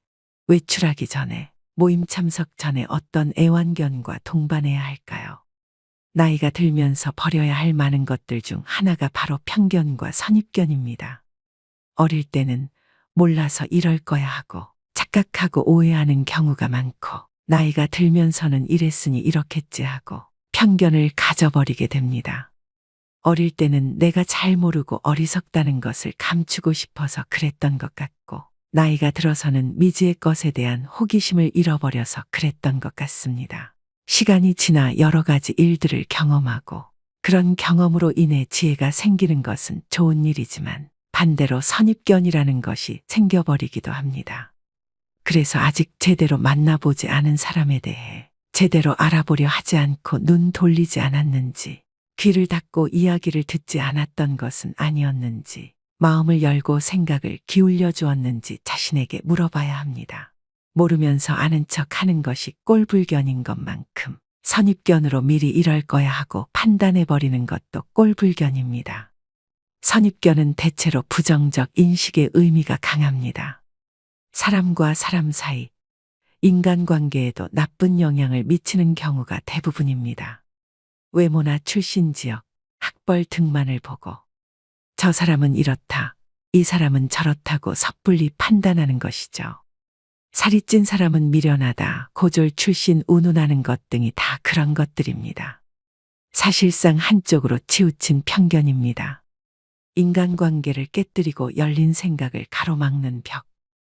Speaker 2: 외출하기 전에, 모임 참석 전에 어떤 애완견과 동반해야 할까요? 나이가 들면서 버려야 할 많은 것들 중 하나가 바로 편견과 선입견입니다. 어릴 때는 몰라서 이럴 거야 하고 착각하고 오해하는 경우가 많고 나이가 들면서는 이랬으니 이렇겠지 하고 편견을 가져버리게 됩니다. 어릴 때는 내가 잘 모르고 어리석다는 것을 감추고 싶어서 그랬던 것 같고 나이가 들어서는 미지의 것에 대한 호기심을 잃어버려서 그랬던 것 같습니다. 시간이 지나 여러 가지 일들을 경험하고 그런 경험으로 인해 지혜가 생기는 것은 좋은 일이지만 반대로 선입견이라는 것이 생겨버리기도 합니다. 그래서 아직 제대로 만나보지 않은 사람에 대해 제대로 알아보려 하지 않고 눈 돌리지 않았는지, 귀를 닫고 이야기를 듣지 않았던 것은 아니었는지, 마음을 열고 생각을 기울여 주었는지 자신에게 물어봐야 합니다. 모르면서 아는 척 하는 것이 꼴불견인 것만큼 선입견으로 미리 이럴 거야 하고 판단해버리는 것도 꼴불견입니다. 선입견은 대체로 부정적 인식의 의미가 강합니다. 사람과 사람 사이, 인간관계에도 나쁜 영향을 미치는 경우가 대부분입니다. 외모나 출신 지역, 학벌 등만을 보고 저 사람은 이렇다, 이 사람은 저렇다고 섣불리 판단하는 것이죠. 살이 찐 사람은 미련하다, 고졸 출신 운운하는 것 등이 다 그런 것들입니다. 사실상 한쪽으로 치우친 편견입니다. 인간관계를 깨뜨리고 열린 생각을 가로막는 벽,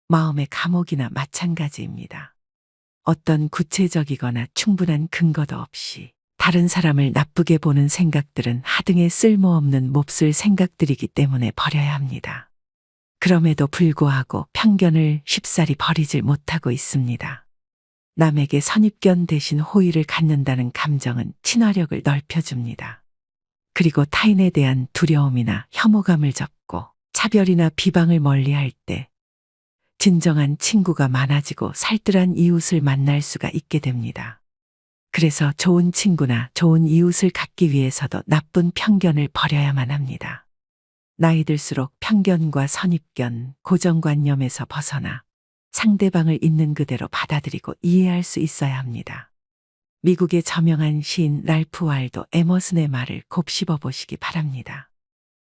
Speaker 2: 마음의 감옥이나 마찬가지입니다. 어떤 구체적이거나 충분한 근거도 없이 다른 사람을 나쁘게 보는 생각들은 하등의 쓸모없는 몹쓸 생각들이기 때문에 버려야 합니다. 그럼에도 불구하고 편견을 쉽사리 버리질 못하고 있습니다. 남에게 선입견 대신 호의를 갖는다는 감정은 친화력을 넓혀줍니다. 그리고 타인에 대한 두려움이나 혐오감을 접고 차별이나 비방을 멀리할 때 진정한 친구가 많아지고 살뜰한 이웃을 만날 수가 있게 됩니다. 그래서 좋은 친구나 좋은 이웃을 갖기 위해서도 나쁜 편견을 버려야만 합니다. 나이 들수록 편견과 선입견, 고정관념에서 벗어나 상대방을 있는 그대로 받아들이고 이해할 수 있어야 합니다. 미국의 저명한 시인 랄프 waldo 에머슨의 말을 곱씹어 보시기 바랍니다.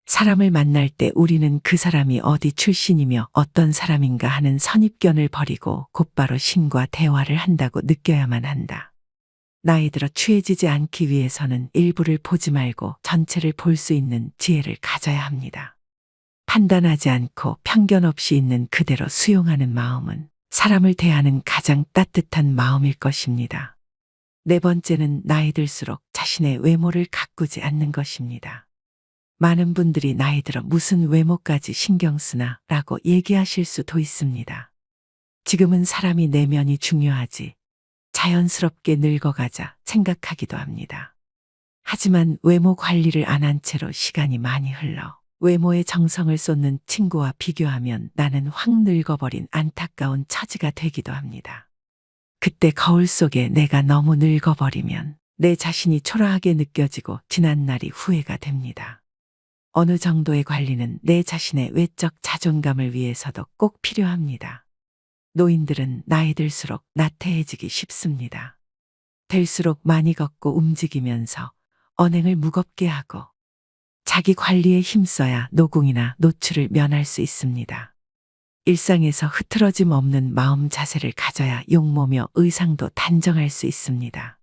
Speaker 2: 사람을 만날 때 우리는 그 사람이 어디 출신이며 어떤 사람인가 하는 선입견을 버리고 곧바로 신과 대화를 한다고 느껴야만 한다. 나이 들어 취해지지 않기 위해서는 일부를 보지 말고 전체를 볼 수 있는 지혜를 가져야 합니다. 판단하지 않고 편견 없이 있는 그대로 수용하는 마음은 사람을 대하는 가장 따뜻한 마음일 것입니다. 네 번째는 나이 들수록 자신의 외모를 가꾸지 않는 것입니다. 많은 분들이 나이 들어 무슨 외모까지 신경 쓰나 라고 얘기하실 수도 있습니다. 지금은 사람이 내면이 중요하지 자연스럽게 늙어가자 생각하기도 합니다. 하지만 외모 관리를 안 한 채로 시간이 많이 흘러 외모에 정성을 쏟는 친구와 비교하면 나는 확 늙어버린 안타까운 처지가 되기도 합니다. 그때 거울 속에 내가 너무 늙어버리면 내 자신이 초라하게 느껴지고 지난 날이 후회가 됩니다. 어느 정도의 관리는 내 자신의 외적 자존감을 위해서도 꼭 필요합니다. 노인들은 나이 들수록 나태해지기 쉽습니다. 될수록 많이 걷고 움직이면서 언행을 무겁게 하고 자기 관리에 힘써야 노궁이나 노출을 면할 수 있습니다. 일상에서 흐트러짐 없는 마음 자세를 가져야 용모며 의상도 단정할 수 있습니다.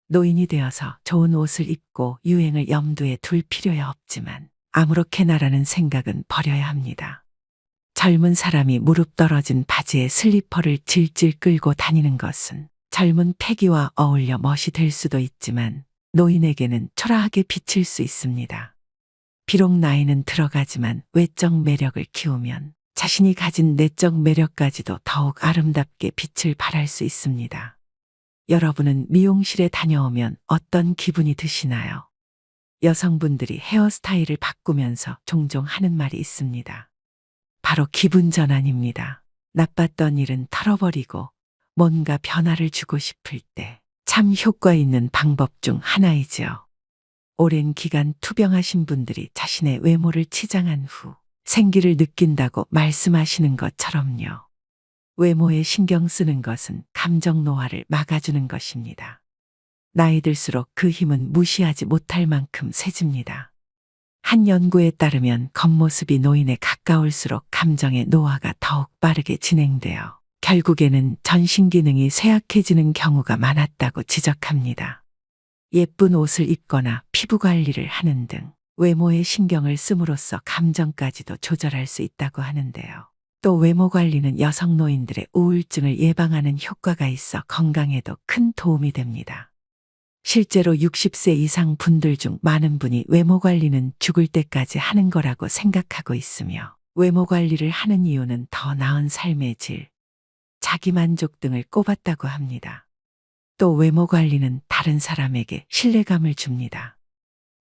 Speaker 2: 노인이 되어서 좋은 옷을 입고 유행을 염두에 둘 필요야 없지만 아무렇게나라는 생각은 버려야 합니다. 젊은 사람이 무릎 떨어진 바지에 슬리퍼를 질질 끌고 다니는 것은 젊은 패기와 어울려 멋이 될 수도 있지만 노인에게는 초라하게 비칠 수 있습니다. 비록 나이는 들어가지만 외적 매력을 키우면 자신이 가진 내적 매력까지도 더욱 아름답게 빛을 발할 수 있습니다. 여러분은 미용실에 다녀오면 어떤 기분이 드시나요? 여성분들이 헤어스타일을 바꾸면서 종종 하는 말이 있습니다. 바로 기분 전환입니다. 나빴던 일은 털어버리고 뭔가 변화를 주고 싶을 때 참 효과 있는 방법 중 하나이지요. 오랜 기간 투병하신 분들이 자신의 외모를 치장한 후 생기를 느낀다고 말씀하시는 것처럼요. 외모에 신경 쓰는 것은 감정 노화를 막아주는 것입니다. 나이 들수록 그 힘은 무시하지 못할 만큼 세집니다. 한 연구에 따르면 겉모습이 노인에 가까울수록 감정의 노화가 더욱 빠르게 진행되어 결국에는 전신 기능이 쇠약해지는 경우가 많았다고 지적합니다. 예쁜 옷을 입거나 피부 관리를 하는 등 외모에 신경을 씀으로써 감정까지도 조절할 수 있다고 하는데요. 또 외모 관리는 여성 노인들의 우울증을 예방하는 효과가 있어 건강에도 큰 도움이 됩니다. 실제로 60세 이상 분들 중 많은 분이 외모 관리는 죽을 때까지 하는 거라고 생각하고 있으며 외모 관리를 하는 이유는 더 나은 삶의 질, 자기만족 등을 꼽았다고 합니다. 또 외모 관리는 다른 사람에게 신뢰감을 줍니다.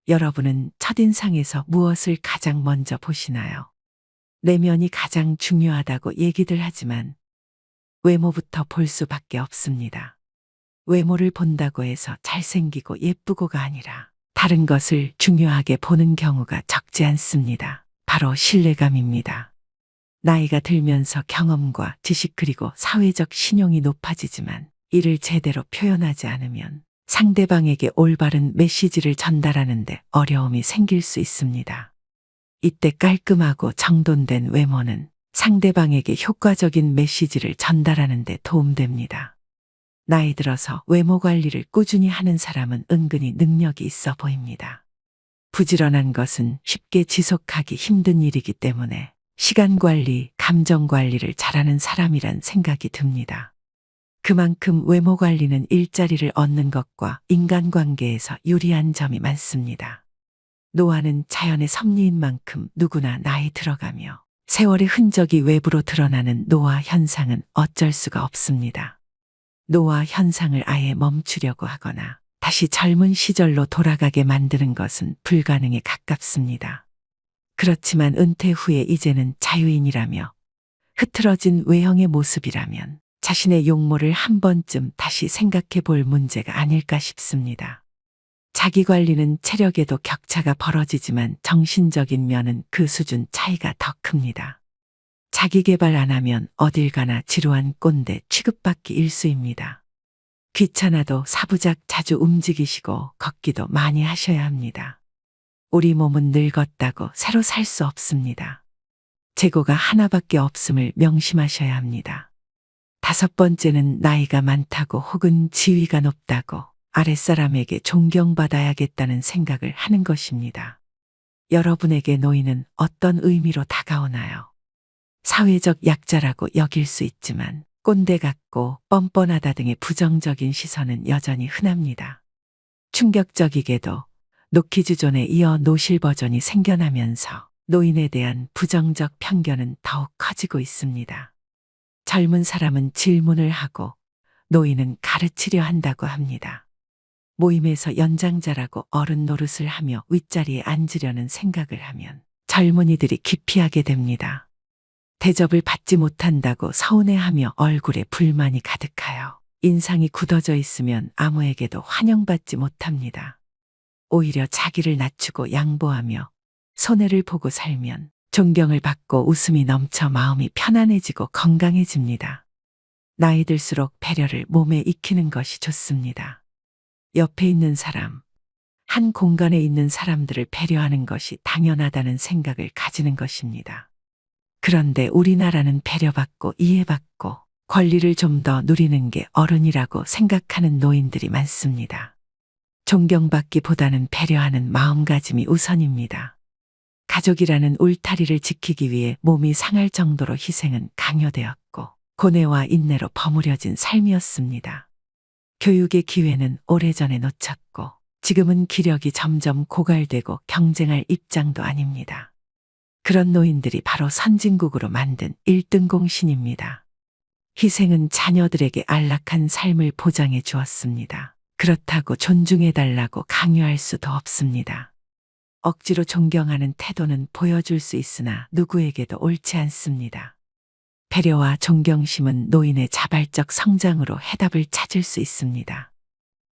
Speaker 2: 여러분은 첫인상에서 무엇을 가장 먼저 보시나요? 내면이 가장 중요하다고 얘기들 하지만 외모부터 볼 수밖에 없습니다. 외모를 본다고 해서 잘생기고 예쁘고가 아니라 다른 것을 중요하게 보는 경우가 적지 않습니다. 바로 신뢰감입니다. 나이가 들면서 경험과 지식 그리고 사회적 신용이 높아지지만 이를 제대로 표현하지 않으면 상대방에게 올바른 메시지를 전달하는데 어려움이 생길 수 있습니다. 이때 깔끔하고 정돈된 외모는 상대방에게 효과적인 메시지를 전달하는 데 도움됩니다. 나이 들어서 외모 관리를 꾸준히 하는 사람은 은근히 능력이 있어 보입니다. 부지런한 것은 쉽게 지속하기 힘든 일이기 때문에 시간 관리, 감정 관리를 잘하는 사람이란 생각이 듭니다. 그만큼 외모 관리는 일자리를 얻는 것과 인간관계에서 유리한 점이 많습니다. 노화는 자연의 섭리인 만큼 누구나 나이 들어가며 세월의 흔적이 외부로 드러나는 노화 현상은 어쩔 수가 없습니다. 노화 현상을 아예 멈추려고 하거나 다시 젊은 시절로 돌아가게 만드는 것은 불가능에 가깝습니다. 그렇지만 은퇴 후에 이제는 자유인이라며 흐트러진 외형의 모습이라면 자신의 용모를 한 번쯤 다시 생각해 볼 문제가 아닐까 싶습니다. 자기 관리는 체력에도 격차가 벌어지지만 정신적인 면은 그 수준 차이가 더 큽니다. 자기 개발 안 하면 어딜 가나 지루한 꼰대 취급받기 일쑤입니다. 귀찮아도 사부작 자주 움직이시고 걷기도 많이 하셔야 합니다. 우리 몸은 늙었다고 새로 살 수 없습니다. 재고가 하나밖에 없음을 명심하셔야 합니다. 5번째는 나이가 많다고 혹은 지위가 높다고 아랫사람에게 존경받아야겠다는 생각을 하는 것입니다. 여러분에게 노인은 어떤 의미로 다가오나요? 사회적 약자라고 여길 수 있지만 꼰대 같고 뻔뻔하다 등의 부정적인 시선은 여전히 흔합니다. 충격적이게도 노키즈존에 이어 노실 버전이 생겨나면서 노인에 대한 부정적 편견은 더욱 커지고 있습니다. 젊은 사람은 질문을 하고 노인은 가르치려 한다고 합니다. 모임에서 연장자라고 어른 노릇을 하며 윗자리에 앉으려는 생각을 하면 젊은이들이 기피하게 됩니다. 대접을 받지 못한다고 서운해하며 얼굴에 불만이 가득하여 인상이 굳어져 있으면 아무에게도 환영받지 못합니다. 오히려 자기를 낮추고 양보하며 손해를 보고 살면 존경을 받고 웃음이 넘쳐 마음이 편안해지고 건강해집니다. 나이 들수록 배려를 몸에 익히는 것이 좋습니다. 옆에 있는 사람, 한 공간에 있는 사람들을 배려하는 것이 당연하다는 생각을 가지는 것입니다. 그런데 우리나라는 배려받고 이해받고 권리를 좀 더 누리는 게 어른이라고 생각하는 노인들이 많습니다. 존경받기보다는 배려하는 마음가짐이 우선입니다. 가족이라는 울타리를 지키기 위해 몸이 상할 정도로 희생은 강요되었고 고뇌와 인내로 버무려진 삶이었습니다. 교육의 기회는 오래전에 놓쳤고 지금은 기력이 점점 고갈되고 경쟁할 입장도 아닙니다. 그런 노인들이 바로 선진국으로 만든 1등 공신입니다. 희생은 자녀들에게 안락한 삶을 보장해 주었습니다. 그렇다고 존중해달라고 강요할 수도 없습니다. 억지로 존경하는 태도는 보여줄 수 있으나 누구에게도 옳지 않습니다. 배려와 존경심은 노인의 자발적 성장으로 해답을 찾을 수 있습니다.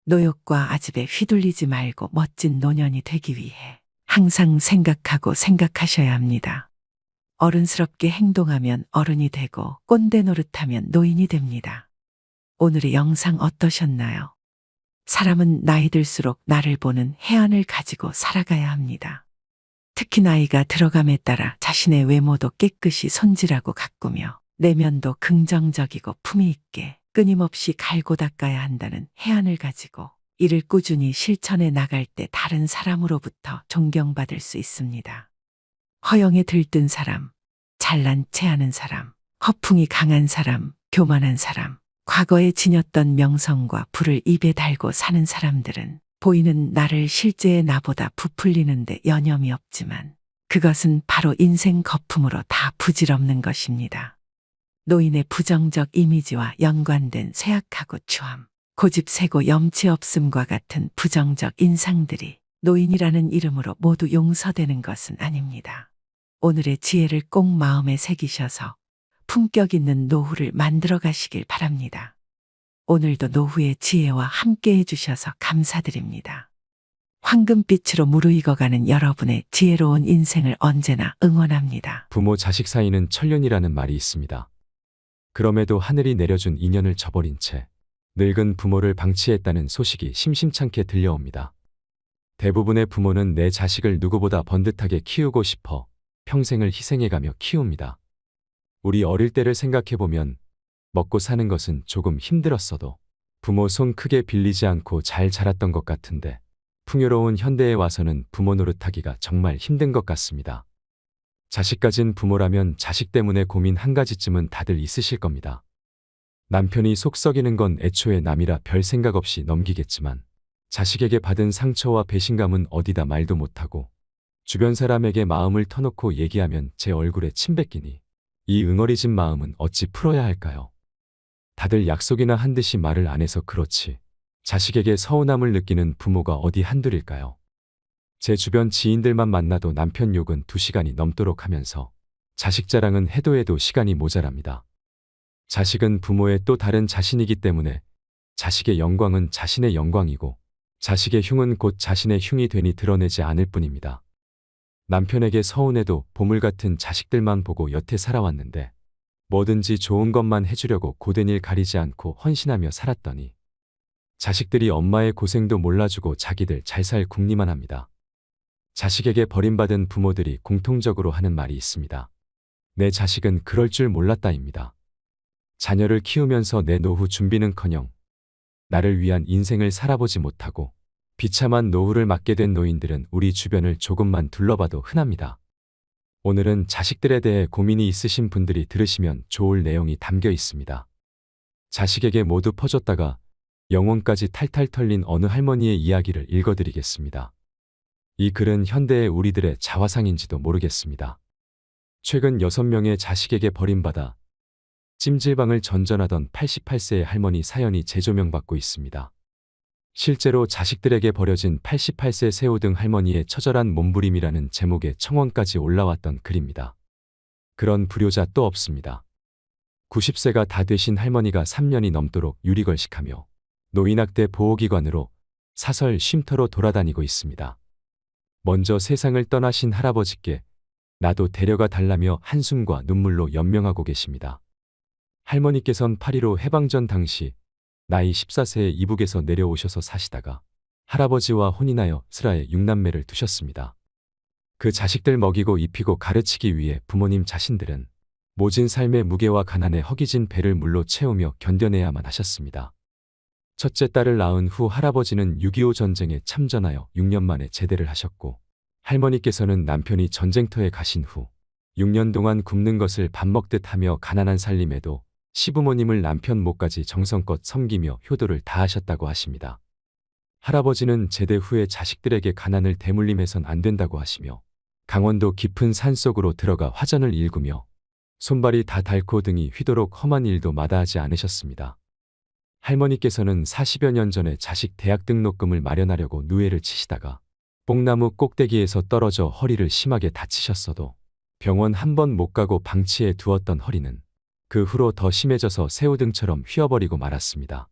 Speaker 2: 노욕과 아집에 휘둘리지 말고 멋진 노년이 되기 위해 항상 생각하고 생각하셔야 합니다. 어른스럽게 행동하면 어른이 되고 꼰대 노릇하면 노인이 됩니다. 오늘의 영상 어떠셨나요? 사람은 나이 들수록 나를 보는 해안을 가지고 살아가야 합니다. 특히 나이가 들어감에 따라 자신의 외모도 깨끗이 손질하고 가꾸며 내면도 긍정적이고 품위 있게 끊임없이 갈고 닦아야 한다는 해안을 가지고 이를 꾸준히 실천해 나갈 때 다른 사람으로부터 존경받을 수 있습니다. 허영에 들뜬 사람, 잘난 체하는 사람, 허풍이 강한 사람, 교만한 사람, 과거에 지녔던 명성과 부를 입에 달고 사는 사람들은 보이는 나를 실제의 나보다 부풀리는데 여념이 없지만 그것은 바로 인생 거품으로 다 부질없는 것입니다. 노인의 부정적 이미지와 연관된 쇠약하고 추함, 고집세고 염치 없음과 같은 부정적 인상들이 노인이라는 이름으로 모두 용서되는 것은 아닙니다. 오늘의 지혜를 꼭 마음에 새기셔서 품격 있는 노후를 만들어 가시길 바랍니다. 오늘도 노후의 지혜와 함께 해주셔서 감사드립니다. 황금빛으로 무르익어가는 여러분의 지혜로운 인생을 언제나 응원합니다.
Speaker 1: 부모 자식 사이는 천년이라는 말이 있습니다. 그럼에도 하늘이 내려준 인연을 저버린 채 늙은 부모를 방치했다는 소식이 심심찮게 들려옵니다. 대부분의 부모는 내 자식을 누구보다 번듯하게 키우고 싶어 평생을 희생해가며 키웁니다. 우리 어릴 때를 생각해보면 먹고 사는 것은 조금 힘들었어도 부모 손 크게 빌리지 않고 잘 자랐던 것 같은데 풍요로운 현대에 와서는 부모 노릇하기가 정말 힘든 것 같습니다. 자식 가진 부모라면 자식 때문에 고민 한 가지쯤은 다들 있으실 겁니다. 남편이 속 썩이는 건 애초에 남이라 별 생각 없이 넘기겠지만 자식에게 받은 상처와 배신감은 어디다 말도 못하고 주변 사람에게 마음을 터놓고 얘기하면 제 얼굴에 침 뱉기니 이 응어리진 마음은 어찌 풀어야 할까요? 다들 약속이나 한 듯이 말을 안 해서 그렇지 자식에게 서운함을 느끼는 부모가 어디 한둘일까요? 제 주변 지인들만 만나도 남편 욕은 2시간이 넘도록 하면서 자식 자랑은 해도 해도 시간이 모자랍니다. 자식은 부모의 또 다른 자신이기 때문에 자식의 영광은 자신의 영광이고 자식의 흉은 곧 자신의 흉이 되니 드러내지 않을 뿐입니다. 남편에게 서운해도 보물 같은 자식들만 보고 여태 살아왔는데 뭐든지 좋은 것만 해주려고 고된 일 가리지 않고 헌신하며 살았더니 자식들이 엄마의 고생도 몰라주고 자기들 잘 살 궁리만 합니다. 자식에게 버림받은 부모들이 공통적으로 하는 말이 있습니다. 내 자식은 그럴 줄 몰랐다입니다. 자녀를 키우면서 내 노후 준비는커녕 나를 위한 인생을 살아보지 못하고 비참한 노후를 맞게 된 노인들은 우리 주변을 조금만 둘러봐도 흔합니다. 오늘은 자식들에 대해 고민이 있으신 분들이 들으시면 좋을 내용이 담겨 있습니다. 자식에게 모두 퍼줬다가 영혼까지 탈탈 털린 어느 할머니의 이야기를 읽어드리겠습니다. 이 글은 현대의 우리들의 자화상인지도 모르겠습니다. 최근 6명의 자식에게 버림받아 찜질방을 전전하던 88세의 할머니 사연이 재조명받고 있습니다. 실제로 자식들에게 버려진 88세 새우등 할머니의 처절한 몸부림이라는 제목의 청원까지 올라왔던 글입니다. 그런 불효자 또 없습니다. 90세가 다 되신 할머니가 3년이 넘도록 유리걸식하며 노인학대 보호기관으로 사설 쉼터로 돌아다니고 있습니다. 먼저 세상을 떠나신 할아버지께 나도 데려가 달라며 한숨과 눈물로 연명하고 계십니다. 할머니께선 8.15 해방전 당시 나이 14세에 이북에서 내려오셔서 사시다가 할아버지와 혼인하여 슬하에 6남매를 두셨습니다. 그 자식들 먹이고 입히고 가르치기 위해 부모님 자신들은 모진 삶의 무게와 가난에 허기진 배를 물로 채우며 견뎌내야만 하셨습니다. 첫째 딸을 낳은 후 할아버지는 6.25 전쟁에 참전하여 6년 만에 제대를 하셨고 할머니께서는 남편이 전쟁터에 가신 후 6년 동안 굶는 것을 밥 먹듯 하며 가난한 살림에도 시부모님을 남편 몫까지 정성껏 섬기며 효도를 다하셨다고 하십니다. 할아버지는 제대 후에 자식들에게 가난을 대물림해선 안 된다고 하시며 강원도 깊은 산속으로 들어가 화전을 일구며 손발이 다 닳고 등이 휘도록 험한 일도 마다하지 않으셨습니다. 할머니께서는 40여 년 전에 자식 대학 등록금을 마련하려고 누에를 치시다가 뽕나무 꼭대기에서 떨어져 허리를 심하게 다치셨어도 병원 한 번 못 가고 방치해 두었던 허리는 그 후로 더 심해져서 새우등처럼 휘어버리고 말았습니다.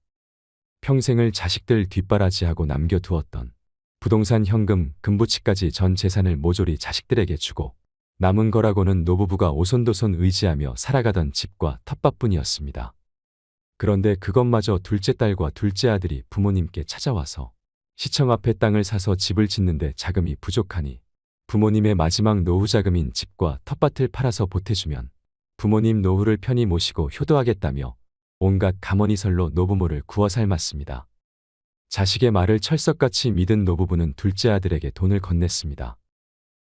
Speaker 1: 평생을 자식들 뒷바라지하고 남겨두었던 부동산 현금, 금부치까지 전 재산을 모조리 자식들에게 주고 남은 거라고는 노부부가 오손도손 의지하며 살아가던 집과 텃밭뿐이었습니다. 그런데 그것마저 둘째 딸과 둘째 아들이 부모님께 찾아와서 시청 앞에 땅을 사서 집을 짓는데 자금이 부족하니 부모님의 마지막 노후 자금인 집과 텃밭을 팔아서 보태주면 부모님 노후를 편히 모시고 효도하겠다며 온갖 가머니설로 노부모를 구워 삶았습니다. 자식의 말을 철석같이 믿은 노부부는 둘째 아들에게 돈을 건넸습니다.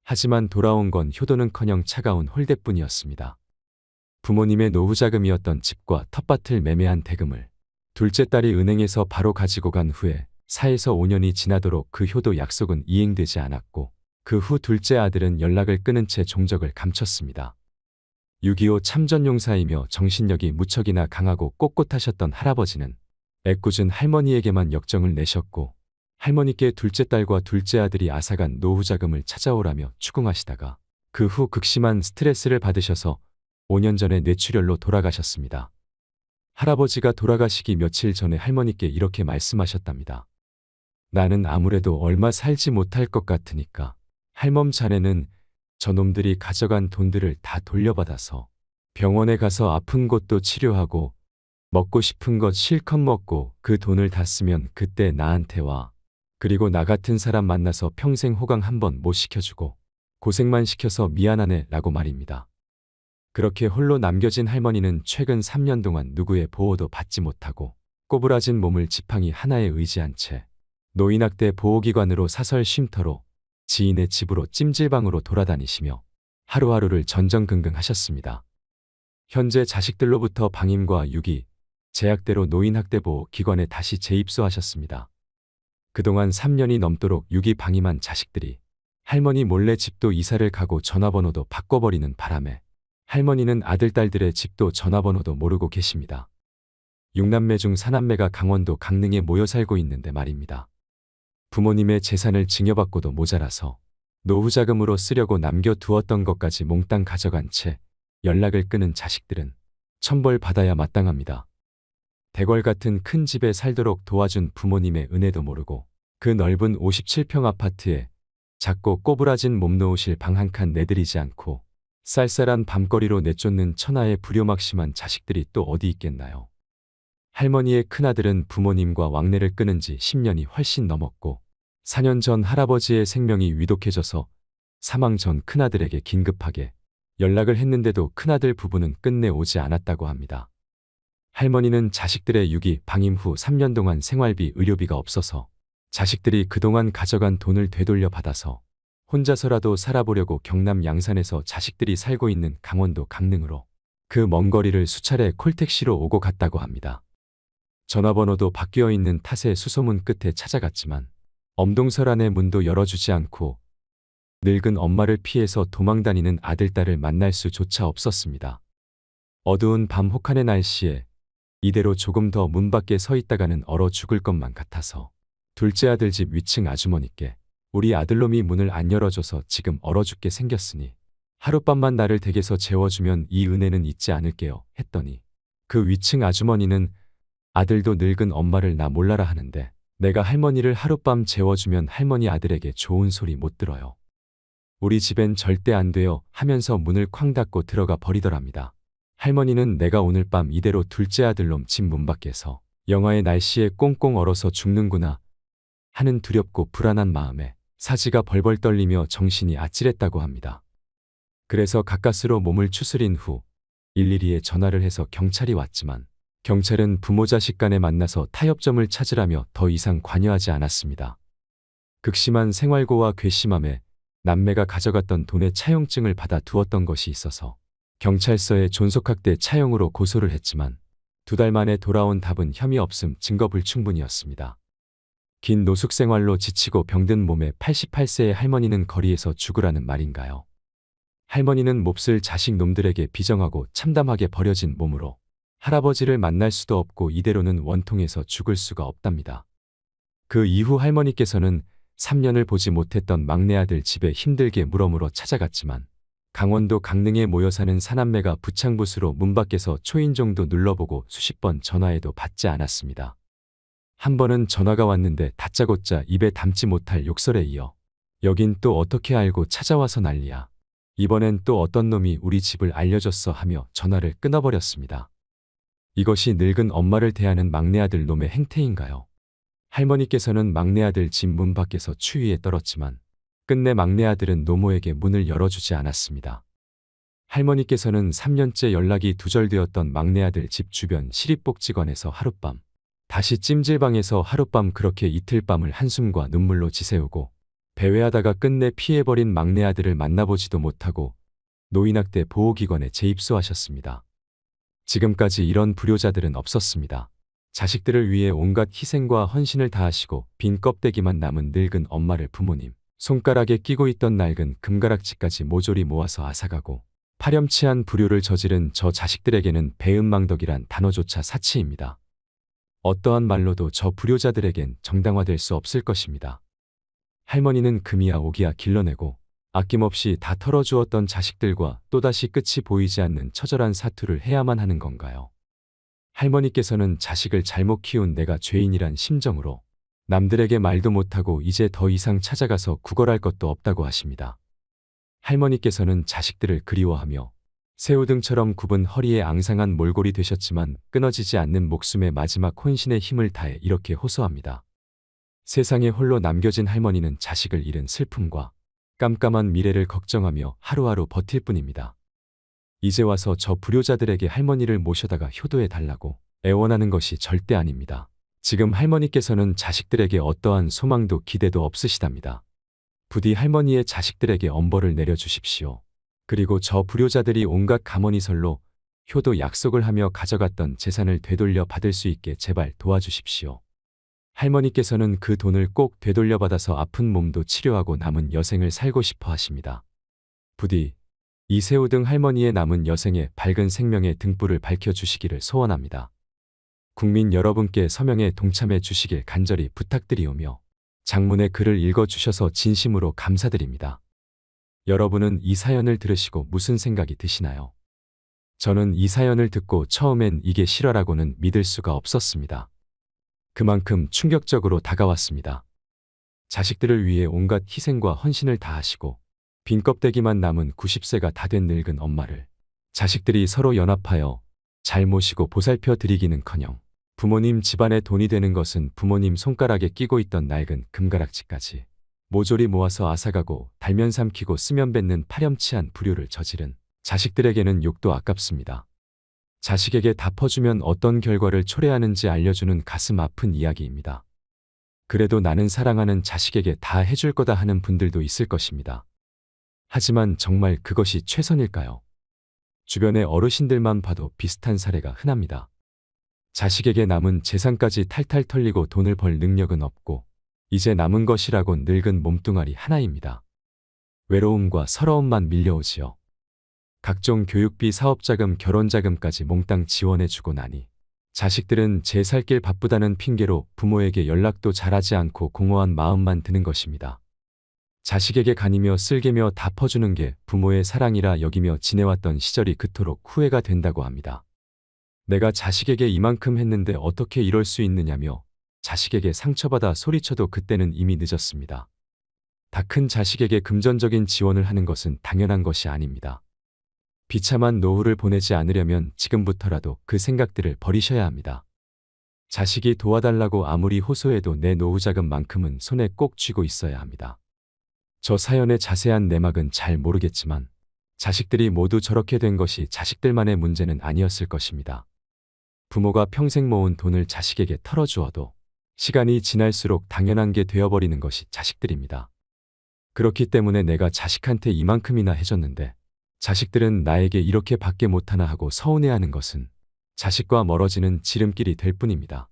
Speaker 1: 하지만 돌아온 건 효도는커녕 차가운 홀대뿐이었습니다. 부모님의 노후 자금이었던 집과 텃밭을 매매한 대금을 둘째 딸이 은행에서 바로 가지고 간 후에 4에서 5년이 지나도록 그 효도 약속은 이행되지 않았고 그 후 둘째 아들은 연락을 끊은 채 종적을 감췄습니다. 6.25 참전용사이며 정신력이 무척이나 강하고 꼿꼿하셨던 할아버지는 애꿎은 할머니에게만 역정을 내셨고 할머니께 둘째 딸과 둘째 아들이 앗아간 노후 자금을 찾아오라며 추궁하시다가 그 후 극심한 스트레스를 받으셔서 5년 전에 뇌출혈로 돌아가셨습니다. 할아버지가 돌아가시기 며칠 전에 할머니께 이렇게 말씀하셨답니다. 나는 아무래도 얼마 살지 못할 것 같으니까 할멈 자네는 저놈들이 가져간 돈들을 다 돌려받아서 병원에 가서 아픈 곳도 치료하고 먹고 싶은 것 실컷 먹고 그 돈을 다 쓰면 그때 나한테 와. 그리고 나 같은 사람 만나서 평생 호강 한번 못 시켜주고 고생만 시켜서 미안하네 라고 말입니다. 그렇게 홀로 남겨진 할머니는 최근 3년 동안 누구의 보호도 받지 못하고 꼬부라진 몸을 지팡이 하나에 의지한 채 노인학대 보호기관으로 사설 쉼터로 지인의 집으로 찜질방으로 돌아다니시며 하루하루를 전전긍긍하셨습니다. 현재 자식들로부터 방임과 유기, 제약대로 노인학대보호기관에 다시 재입소하셨습니다. 그동안 3년이 넘도록 유기 방임한 자식들이 할머니 몰래 집도 이사를 가고 전화번호도 바꿔버리는 바람에 할머니는 아들, 딸들의 집도 전화번호도 모르고 계십니다. 6남매 중 4남매가 강원도 강릉에 모여 살고 있는데 말입니다. 부모님의 재산을 증여받고도 모자라서 노후자금으로 쓰려고 남겨두었던 것까지 몽땅 가져간 채 연락을 끊은 자식들은 천벌 받아야 마땅합니다. 대궐 같은 큰 집에 살도록 도와준 부모님의 은혜도 모르고 그 넓은 57평 아파트에 작고 꼬부라진 몸 놓으실 방 한 칸 내들이지 않고 쌀쌀한 밤거리로 내쫓는 천하의 불효막심한 자식들이 또 어디 있겠나요? 할머니의 큰아들은 부모님과 왕래를 끊은 지 10년이 훨씬 넘었고 4년 전 할아버지의 생명이 위독해져서 사망 전 큰아들에게 긴급하게 연락을 했는데도 큰아들 부부는 끝내 오지 않았다고 합니다. 할머니는 자식들의 유기, 방임 후 3년 동안 생활비, 의료비가 없어서 자식들이 그동안 가져간 돈을 되돌려 받아서 혼자서라도 살아보려고 경남 양산에서 자식들이 살고 있는 강원도 강릉으로 그 먼 거리를 수차례 콜택시로 오고 갔다고 합니다. 전화번호도 바뀌어 있는 탓에 수소문 끝에 찾아갔지만 엄동설 안의 문도 열어주지 않고 늙은 엄마를 피해서 도망다니는 아들, 딸을 만날 수조차 없었습니다. 어두운 밤 혹한의 날씨에 이대로 조금 더 문 밖에 서 있다가는 얼어 죽을 것만 같아서 둘째 아들 집 위층 아주머니께 우리 아들놈이 문을 안 열어줘서 지금 얼어 죽게 생겼으니 하룻밤만 나를 댁에서 재워주면 이 은혜는 잊지 않을게요 했더니 그 위층 아주머니는 아들도 늙은 엄마를 나 몰라라 하는데 내가 할머니를 하룻밤 재워주면 할머니 아들에게 좋은 소리 못 들어요. 우리 집엔 절대 안 돼요 하면서 문을 쾅 닫고 들어가 버리더랍니다. 할머니는 내가 오늘 밤 이대로 둘째 아들놈 집 문 밖에서 영하의 날씨에 꽁꽁 얼어서 죽는구나 하는 두렵고 불안한 마음에 사지가 벌벌 떨리며 정신이 아찔했다고 합니다. 그래서 가까스로 몸을 추스린 후 112에 전화를 해서 경찰이 왔지만 경찰은 부모 자식 간에 만나서 타협점을 찾으라며 더 이상 관여하지 않았습니다. 극심한 생활고와 괘씸함에 남매가 가져갔던 돈의 차용증을 받아 두었던 것이 있어서 경찰서에 존속학대 차용으로 고소를 했지만 2달 만에 돌아온 답은 혐의 없음 증거불충분이었습니다. 긴 노숙 생활로 지치고 병든 몸에 88세의 할머니는 거리에서 죽으라는 말인가요? 할머니는 몹쓸 자식 놈들에게 비정하고 참담하게 버려진 몸으로 할아버지를 만날 수도 없고 이대로는 원통해서 죽을 수가 없답니다. 그 이후 할머니께서는 3년을 보지 못했던 막내 아들 집에 힘들게 물어물어 찾아갔지만 강원도 강릉에 모여 사는 사남매가 부창부수로 문 밖에서 초인종도 눌러보고 수십 번 전화해도 받지 않았습니다. 한 번은 전화가 왔는데 다짜고짜 입에 담지 못할 욕설에 이어 여긴 또 어떻게 알고 찾아와서 난리야. 이번엔 또 어떤 놈이 우리 집을 알려줬어 하며 전화를 끊어버렸습니다. 이것이 늙은 엄마를 대하는 막내 아들 놈의 행태인가요? 할머니께서는 막내 아들 집 문 밖에서 추위에 떨었지만 끝내 막내 아들은 노모에게 문을 열어주지 않았습니다. 할머니께서는 3년째 연락이 두절되었던 막내 아들 집 주변 시립복지관에서 하룻밤, 다시 찜질방에서 하룻밤 그렇게 이틀 밤을 한숨과 눈물로 지새우고 배회하다가 끝내 피해버린 막내 아들을 만나보지도 못하고 노인학대 보호기관에 재입소하셨습니다. 지금까지 이런 불효자들은 없었습니다. 자식들을 위해 온갖 희생과 헌신을 다하시고 빈 껍데기만 남은 늙은 엄마를 부모님 손가락에 끼고 있던 낡은 금가락지까지 모조리 모아서 앗아가고 파렴치한 불효를 저지른 저 자식들에게는 배은망덕이란 단어조차 사치입니다. 어떠한 말로도 저 불효자들에겐 정당화될 수 없을 것입니다. 할머니는 금이야 오기야 길러내고 아낌없이 다 털어주었던 자식들과 또다시 끝이 보이지 않는 처절한 사투를 해야만 하는 건가요? 할머니께서는 자식을 잘못 키운 내가 죄인이란 심정으로 남들에게 말도 못하고 이제 더 이상 찾아가서 구걸할 것도 없다고 하십니다. 할머니께서는 자식들을 그리워하며 새우등처럼 굽은 허리에 앙상한 몰골이 되셨지만 끊어지지 않는 목숨의 마지막 혼신의 힘을 다해 이렇게 호소합니다. 세상에 홀로 남겨진 할머니는 자식을 잃은 슬픔과 깜깜한 미래를 걱정하며 하루하루 버틸 뿐입니다. 이제 와서 저 불효자들에게 할머니를 모셔다가 효도해 달라고 애원하는 것이 절대 아닙니다. 지금 할머니께서는 자식들에게 어떠한 소망도 기대도 없으시답니다. 부디 할머니의 자식들에게 엄벌을 내려주십시오. 그리고 저 불효자들이 온갖 가머니설로 효도 약속을 하며 가져갔던 재산을 되돌려 받을 수 있게 제발 도와주십시오. 할머니께서는 그 돈을 꼭 되돌려받아서 아픈 몸도 치료하고 남은 여생을 살고 싶어 하십니다. 부디 이세우등 할머니의 남은 여생에 밝은 생명의 등불을 밝혀주시기를 소원합니다. 국민 여러분께 서명에 동참해 주시길 간절히 부탁드리오며 장문의 글을 읽어주셔서 진심으로 감사드립니다. 여러분은 이 사연을 들으시고 무슨 생각이 드시나요? 저는 이 사연을 듣고 처음엔 이게 실화라고는 믿을 수가 없었습니다. 그만큼 충격적으로 다가왔습니다. 자식들을 위해 온갖 희생과 헌신을 다하시고 빈 껍데기만 남은 90세가 다 된 늙은 엄마를 자식들이 서로 연합하여 잘 모시고 보살펴 드리기는커녕 부모님 집안에 돈이 되는 것은 부모님 손가락에 끼고 있던 낡은 금가락지까지 모조리 모아서 앗아가고 달면 삼키고 쓰면 뱉는 파렴치한 불효를 저지른 자식들에게는 욕도 아깝습니다. 자식에게 다 퍼주면 어떤 결과를 초래하는지 알려주는 가슴 아픈 이야기입니다. 그래도 나는 사랑하는 자식에게 다 해줄 거다 하는 분들도 있을 것입니다. 하지만 정말 그것이 최선일까요? 주변의 어르신들만 봐도 비슷한 사례가 흔합니다. 자식에게 남은 재산까지 탈탈 털리고 돈을 벌 능력은 없고 이제 남은 것이라곤 늙은 몸뚱아리 하나입니다. 외로움과 서러움만 밀려오지요. 각종 교육비, 사업자금, 결혼자금까지 몽땅 지원해주고 나니 자식들은 제 살 길 바쁘다는 핑계로 부모에게 연락도 잘하지 않고 공허한 마음만 드는 것입니다. 자식에게 간이며 쓸개며 다 퍼주는 게 부모의 사랑이라 여기며 지내왔던 시절이 그토록 후회가 된다고 합니다. 내가 자식에게 이만큼 했는데 어떻게 이럴 수 있느냐며 자식에게 상처받아 소리쳐도 그때는 이미 늦었습니다. 다 큰 자식에게 금전적인 지원을 하는 것은 당연한 것이 아닙니다. 비참한 노후를 보내지 않으려면 지금부터라도 그 생각들을 버리셔야 합니다. 자식이 도와달라고 아무리 호소해도 내 노후 자금만큼은 손에 꼭 쥐고 있어야 합니다. 저 사연의 자세한 내막은 잘 모르겠지만 자식들이 모두 저렇게 된 것이 자식들만의 문제는 아니었을 것입니다. 부모가 평생 모은 돈을 자식에게 털어주어도 시간이 지날수록 당연한 게 되어버리는 것이 자식들입니다. 그렇기 때문에 내가 자식한테 이만큼이나 해줬는데 자식들은 나에게 이렇게 밖에 못하나 하고 서운해하는 것은 자식과 멀어지는 지름길이 될 뿐입니다.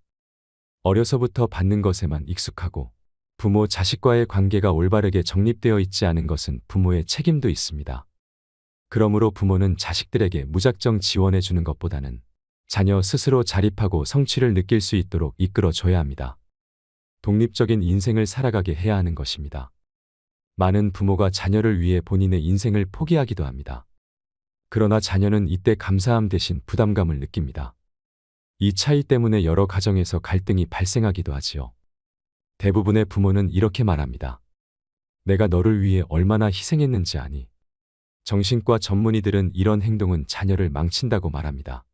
Speaker 1: 어려서부터 받는 것에만 익숙하고 부모 자식과의 관계가 올바르게 정립되어 있지 않은 것은 부모의 책임도 있습니다. 그러므로 부모는 자식들에게 무작정 지원해 주는 것보다는 자녀 스스로 자립하고 성취를 느낄 수 있도록 이끌어 줘야 합니다. 독립적인 인생을 살아가게 해야 하는 것입니다. 많은 부모가 자녀를 위해 본인의 인생을 포기하기도 합니다. 그러나 자녀는 이때 감사함 대신 부담감을 느낍니다. 이 차이 때문에 여러 가정에서 갈등이 발생하기도 하지요. 대부분의 부모는 이렇게 말합니다. 내가 너를 위해 얼마나 희생했는지 아니? 정신과 전문의들은 이런 행동은 자녀를 망친다고 말합니다.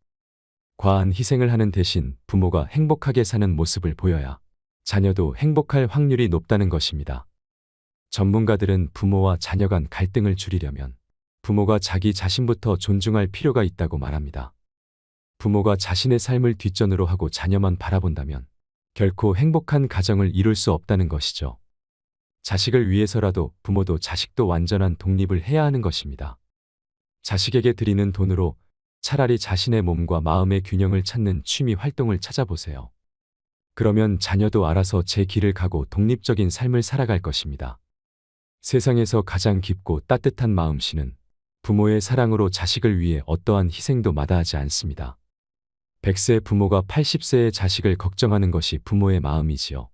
Speaker 1: 과한 희생을 하는 대신 부모가 행복하게 사는 모습을 보여야 자녀도 행복할 확률이 높다는 것입니다. 전문가들은 부모와 자녀 간 갈등을 줄이려면 부모가 자기 자신부터 존중할 필요가 있다고 말합니다. 부모가 자신의 삶을 뒷전으로 하고 자녀만 바라본다면 결코 행복한 가정을 이룰 수 없다는 것이죠. 자식을 위해서라도 부모도 자식도 완전한 독립을 해야 하는 것입니다. 자식에게 드리는 돈으로 차라리 자신의 몸과 마음의 균형을 찾는 취미 활동을 찾아보세요. 그러면 자녀도 알아서 제 길을 가고 독립적인 삶을 살아갈 것입니다. 세상에서 가장 깊고 따뜻한 마음씨는 부모의 사랑으로 자식을 위해 어떠한 희생도 마다하지 않습니다. 100세 부모가 80세의 자식을 걱정하는 것이 부모의 마음이지요.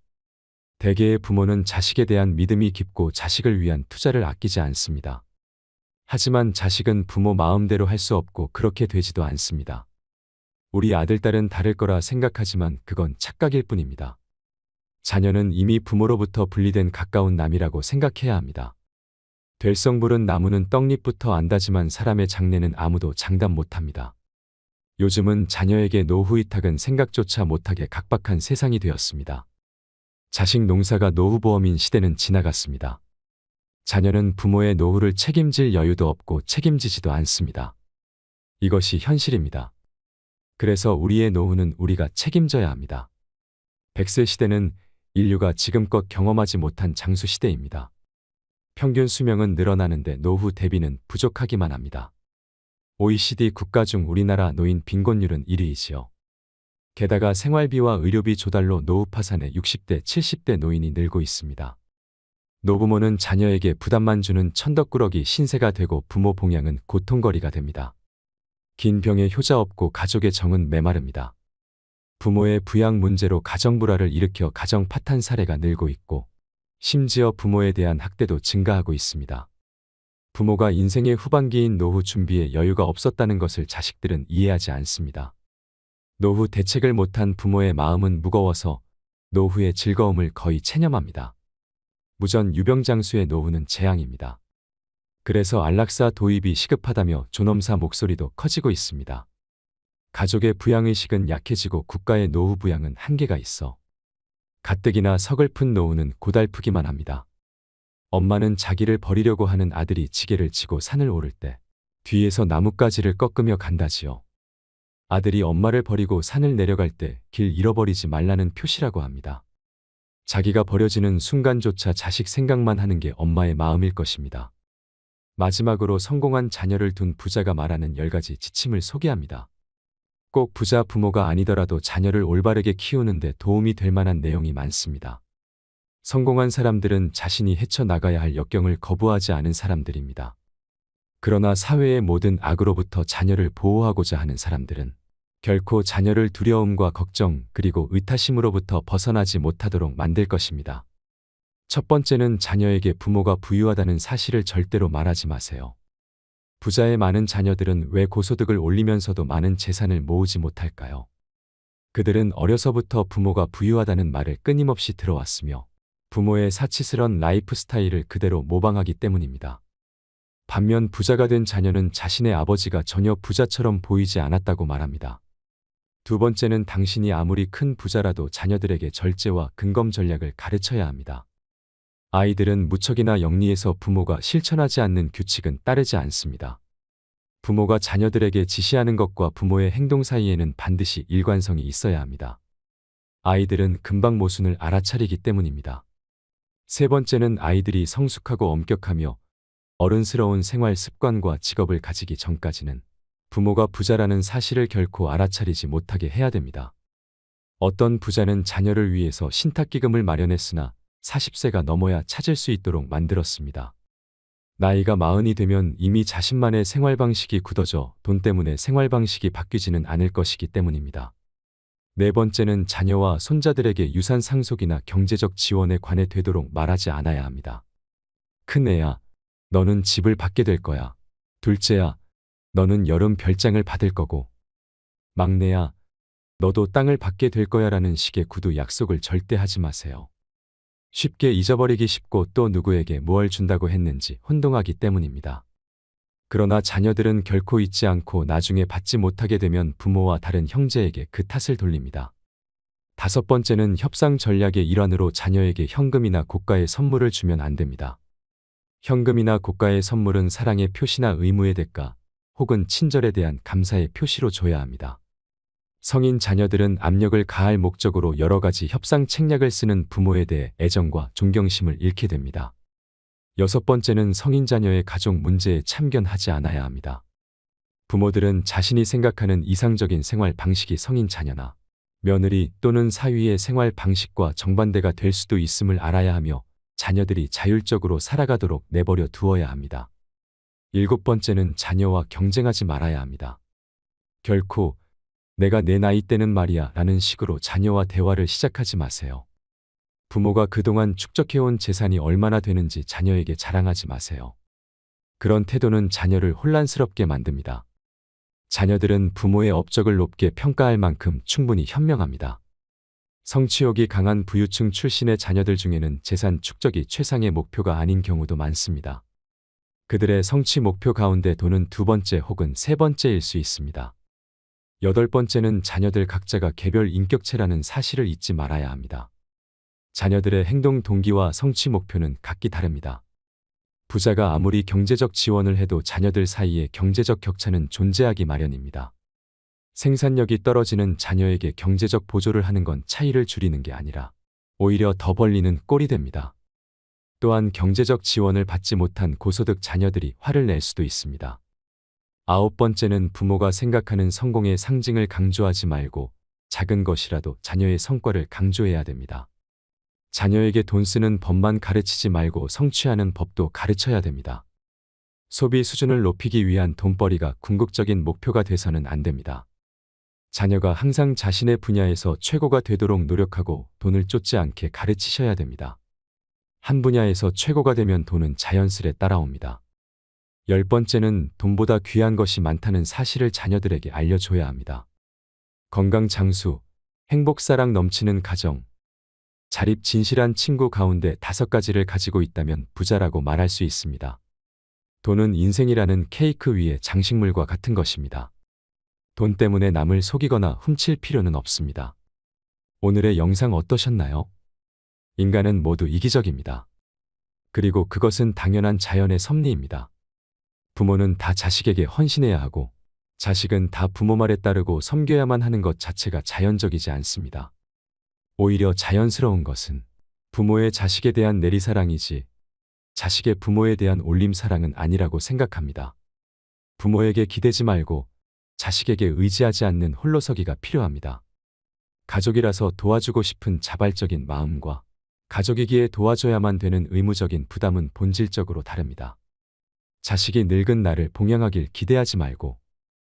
Speaker 1: 대개의 부모는 자식에 대한 믿음이 깊고 자식을 위한 투자를 아끼지 않습니다. 하지만 자식은 부모 마음대로 할 수 없고 그렇게 되지도 않습니다. 우리 아들, 딸은 다를 거라 생각하지만 그건 착각일 뿐입니다. 자녀는 이미 부모로부터 분리된 가까운 남이라고 생각해야 합니다. 될성부른 나무는 떡잎부터 안다지만 사람의 장래는 아무도 장담 못합니다. 요즘은 자녀에게 노후 위탁은 생각조차 못하게 각박한 세상이 되었습니다. 자식 농사가 노후보험인 시대는 지나갔습니다. 자녀는 부모의 노후를 책임질 여유도 없고 책임지지도 않습니다. 이것이 현실입니다. 그래서 우리의 노후는 우리가 책임져야 합니다. 100세 시대는 인류가 지금껏 경험하지 못한 장수 시대입니다. 평균 수명은 늘어나는데 노후 대비는 부족하기만 합니다. OECD 국가 중 우리나라 노인 빈곤율은 1위이지요. 게다가 생활비와 의료비 조달로 노후 파산에 60대, 70대 노인이 늘고 있습니다. 노부모는 자녀에게 부담만 주는 천덕꾸러기 신세가 되고 부모 봉양은 고통거리가 됩니다. 긴 병에 효자 없고 가족의 정은 메마릅니다. 부모의 부양 문제로 가정불화를 일으켜 가정 파탄 사례가 늘고 있고 심지어 부모에 대한 학대도 증가하고 있습니다. 부모가 인생의 후반기인 노후 준비에 여유가 없었다는 것을 자식들은 이해하지 않습니다. 노후 대책을 못한 부모의 마음은 무거워서 노후의 즐거움을 거의 체념합니다. 무전 유병장수의 노후는 재앙입니다. 그래서 안락사 도입이 시급하다며 존엄사 목소리도 커지고 있습니다. 가족의 부양의식은 약해지고 국가의 노후 부양은 한계가 있어 가뜩이나 서글픈 노후는 고달프기만 합니다. 엄마는 자기를 버리려고 하는 아들이 지게를 지고 산을 오를 때 뒤에서 나뭇가지를 꺾으며 간다지요. 아들이 엄마를 버리고 산을 내려갈 때 길 잃어버리지 말라는 표시라고 합니다. 자기가 버려지는 순간조차 자식 생각만 하는 게 엄마의 마음일 것입니다. 마지막으로 성공한 자녀를 둔 부자가 말하는 10가지 지침을 소개합니다. 꼭 부자 부모가 아니더라도 자녀를 올바르게 키우는데 도움이 될 만한 내용이 많습니다. 성공한 사람들은 자신이 헤쳐나가야 할 역경을 거부하지 않은 사람들입니다. 그러나 사회의 모든 악으로부터 자녀를 보호하고자 하는 사람들은 결코 자녀를 두려움과 걱정 그리고 의타심으로부터 벗어나지 못하도록 만들 것입니다. 첫 번째는 자녀에게 부모가 부유하다는 사실을 절대로 말하지 마세요. 부자의 많은 자녀들은 왜 고소득을 올리면서도 많은 재산을 모으지 못할까요? 그들은 어려서부터 부모가 부유하다는 말을 끊임없이 들어왔으며 부모의 사치스런 라이프 스타일을 그대로 모방하기 때문입니다. 반면 부자가 된 자녀는 자신의 아버지가 전혀 부자처럼 보이지 않았다고 말합니다. 두 번째는 당신이 아무리 큰 부자라도 자녀들에게 절제와 근검 전략을 가르쳐야 합니다. 아이들은 무척이나 영리해서 부모가 실천하지 않는 규칙은 따르지 않습니다. 부모가 자녀들에게 지시하는 것과 부모의 행동 사이에는 반드시 일관성이 있어야 합니다. 아이들은 금방 모순을 알아차리기 때문입니다. 세 번째는 아이들이 성숙하고 엄격하며 어른스러운 생활 습관과 직업을 가지기 전까지는 부모가 부자라는 사실을 결코 알아차리지 못하게 해야 됩니다. 어떤 부자는 자녀를 위해서 신탁기금을 마련했으나 40세가 넘어야 찾을 수 있도록 만들었습니다. 나이가 40이 되면 이미 자신만의 생활 방식이 굳어져 돈 때문에 생활 방식이 바뀌지는 않을 것이기 때문입니다. 네 번째는 자녀와 손자들에게 유산 상속이나 경제적 지원에 관해 되도록 말하지 않아야 합니다. 큰애야, 너는 집을 받게 될 거야. 둘째야, 너는 여름 별장을 받을 거고. 막내야, 너도 땅을 받게 될 거야 라는 식의 구두 약속을 절대 하지 마세요. 쉽게 잊어버리기 쉽고 또 누구에게 뭘 준다고 했는지 혼동하기 때문입니다. 그러나 자녀들은 결코 잊지 않고 나중에 받지 못하게 되면 부모와 다른 형제에게 그 탓을 돌립니다. 다섯 번째는 협상 전략의 일환으로 자녀에게 현금이나 고가의 선물을 주면 안 됩니다. 현금이나 고가의 선물은 사랑의 표시나 의무의 대가, 혹은 친절에 대한 감사의 표시로 줘야 합니다. 성인 자녀들은 압력을 가할 목적으로 여러 가지 협상 책략을 쓰는 부모에 대해 애정과 존경심을 잃게 됩니다. 여섯 번째는 성인 자녀의 가족 문제에 참견하지 않아야 합니다. 부모들은 자신이 생각하는 이상적인 생활 방식이 성인 자녀나 며느리 또는 사위의 생활 방식과 정반대가 될 수도 있음을 알아야 하며 자녀들이 자율적으로 살아가도록 내버려 두어야 합니다. 일곱 번째는 자녀와 경쟁하지 말아야 합니다. 결코 내가 내 나이 때는 말이야 라는 식으로 자녀와 대화를 시작하지 마세요. 부모가 그동안 축적해온 재산이 얼마나 되는지 자녀에게 자랑하지 마세요. 그런 태도는 자녀를 혼란스럽게 만듭니다. 자녀들은 부모의 업적을 높게 평가할 만큼 충분히 현명합니다. 성취욕이 강한 부유층 출신의 자녀들 중에는 재산 축적이 최상의 목표가 아닌 경우도 많습니다. 그들의 성취 목표 가운데 돈은 두 번째 혹은 세 번째일 수 있습니다. 여덟 번째는 자녀들 각자가 개별 인격체라는 사실을 잊지 말아야 합니다. 자녀들의 행동 동기와 성취 목표는 각기 다릅니다. 부자가 아무리 경제적 지원을 해도 자녀들 사이에 경제적 격차는 존재하기 마련입니다. 생산력이 떨어지는 자녀에게 경제적 보조를 하는 건 차이를 줄이는 게 아니라 오히려 더 벌리는 꼴이 됩니다. 또한 경제적 지원을 받지 못한 고소득 자녀들이 화를 낼 수도 있습니다. 아홉 번째는 부모가 생각하는 성공의 상징을 강조하지 말고 작은 것이라도 자녀의 성과를 강조해야 됩니다. 자녀에게 돈 쓰는 법만 가르치지 말고 성취하는 법도 가르쳐야 됩니다. 소비 수준을 높이기 위한 돈벌이가 궁극적인 목표가 돼서는 안 됩니다. 자녀가 항상 자신의 분야에서 최고가 되도록 노력하고 돈을 쫓지 않게 가르치셔야 됩니다. 한 분야에서 최고가 되면 돈은 자연스레 따라옵니다. 열 번째는 돈보다 귀한 것이 많다는 사실을 자녀들에게 알려줘야 합니다. 건강 장수, 행복 사랑 넘치는 가정, 자립 진실한 친구 가운데 5가지를 가지고 있다면 부자라고 말할 수 있습니다. 돈은 인생이라는 케이크 위의 장식물과 같은 것입니다. 돈 때문에 남을 속이거나 훔칠 필요는 없습니다. 오늘의 영상 어떠셨나요? 인간은 모두 이기적입니다. 그리고 그것은 당연한 자연의 섭리입니다. 부모는 다 자식에게 헌신해야 하고 자식은 다 부모 말에 따르고 섬겨야만 하는 것 자체가 자연적이지 않습니다. 오히려 자연스러운 것은 부모의 자식에 대한 내리사랑이지 자식의 부모에 대한 올림사랑은 아니라고 생각합니다. 부모에게 기대지 말고 자식에게 의지하지 않는 홀로서기가 필요합니다. 가족이라서 도와주고 싶은 자발적인 마음과 가족이기에 도와줘야만 되는 의무적인 부담은 본질적으로 다릅니다. 자식이 늙은 나를 봉양하길 기대하지 말고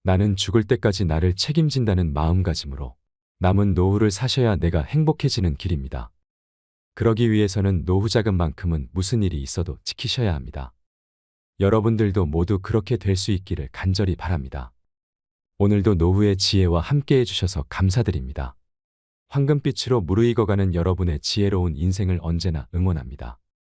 Speaker 1: 나는 죽을 때까지 나를 책임진다는 마음가짐으로 남은 노후를 사셔야 내가 행복해지는 길입니다. 그러기 위해서는 노후 자금만큼은 무슨 일이 있어도 지키셔야 합니다. 여러분들도 모두 그렇게 될 수 있기를 간절히 바랍니다. 오늘도 노후의 지혜와 함께 해주셔서 감사드립니다. 황금빛으로 무르익어가는 여러분의 지혜로운 인생을 언제나 응원합니다.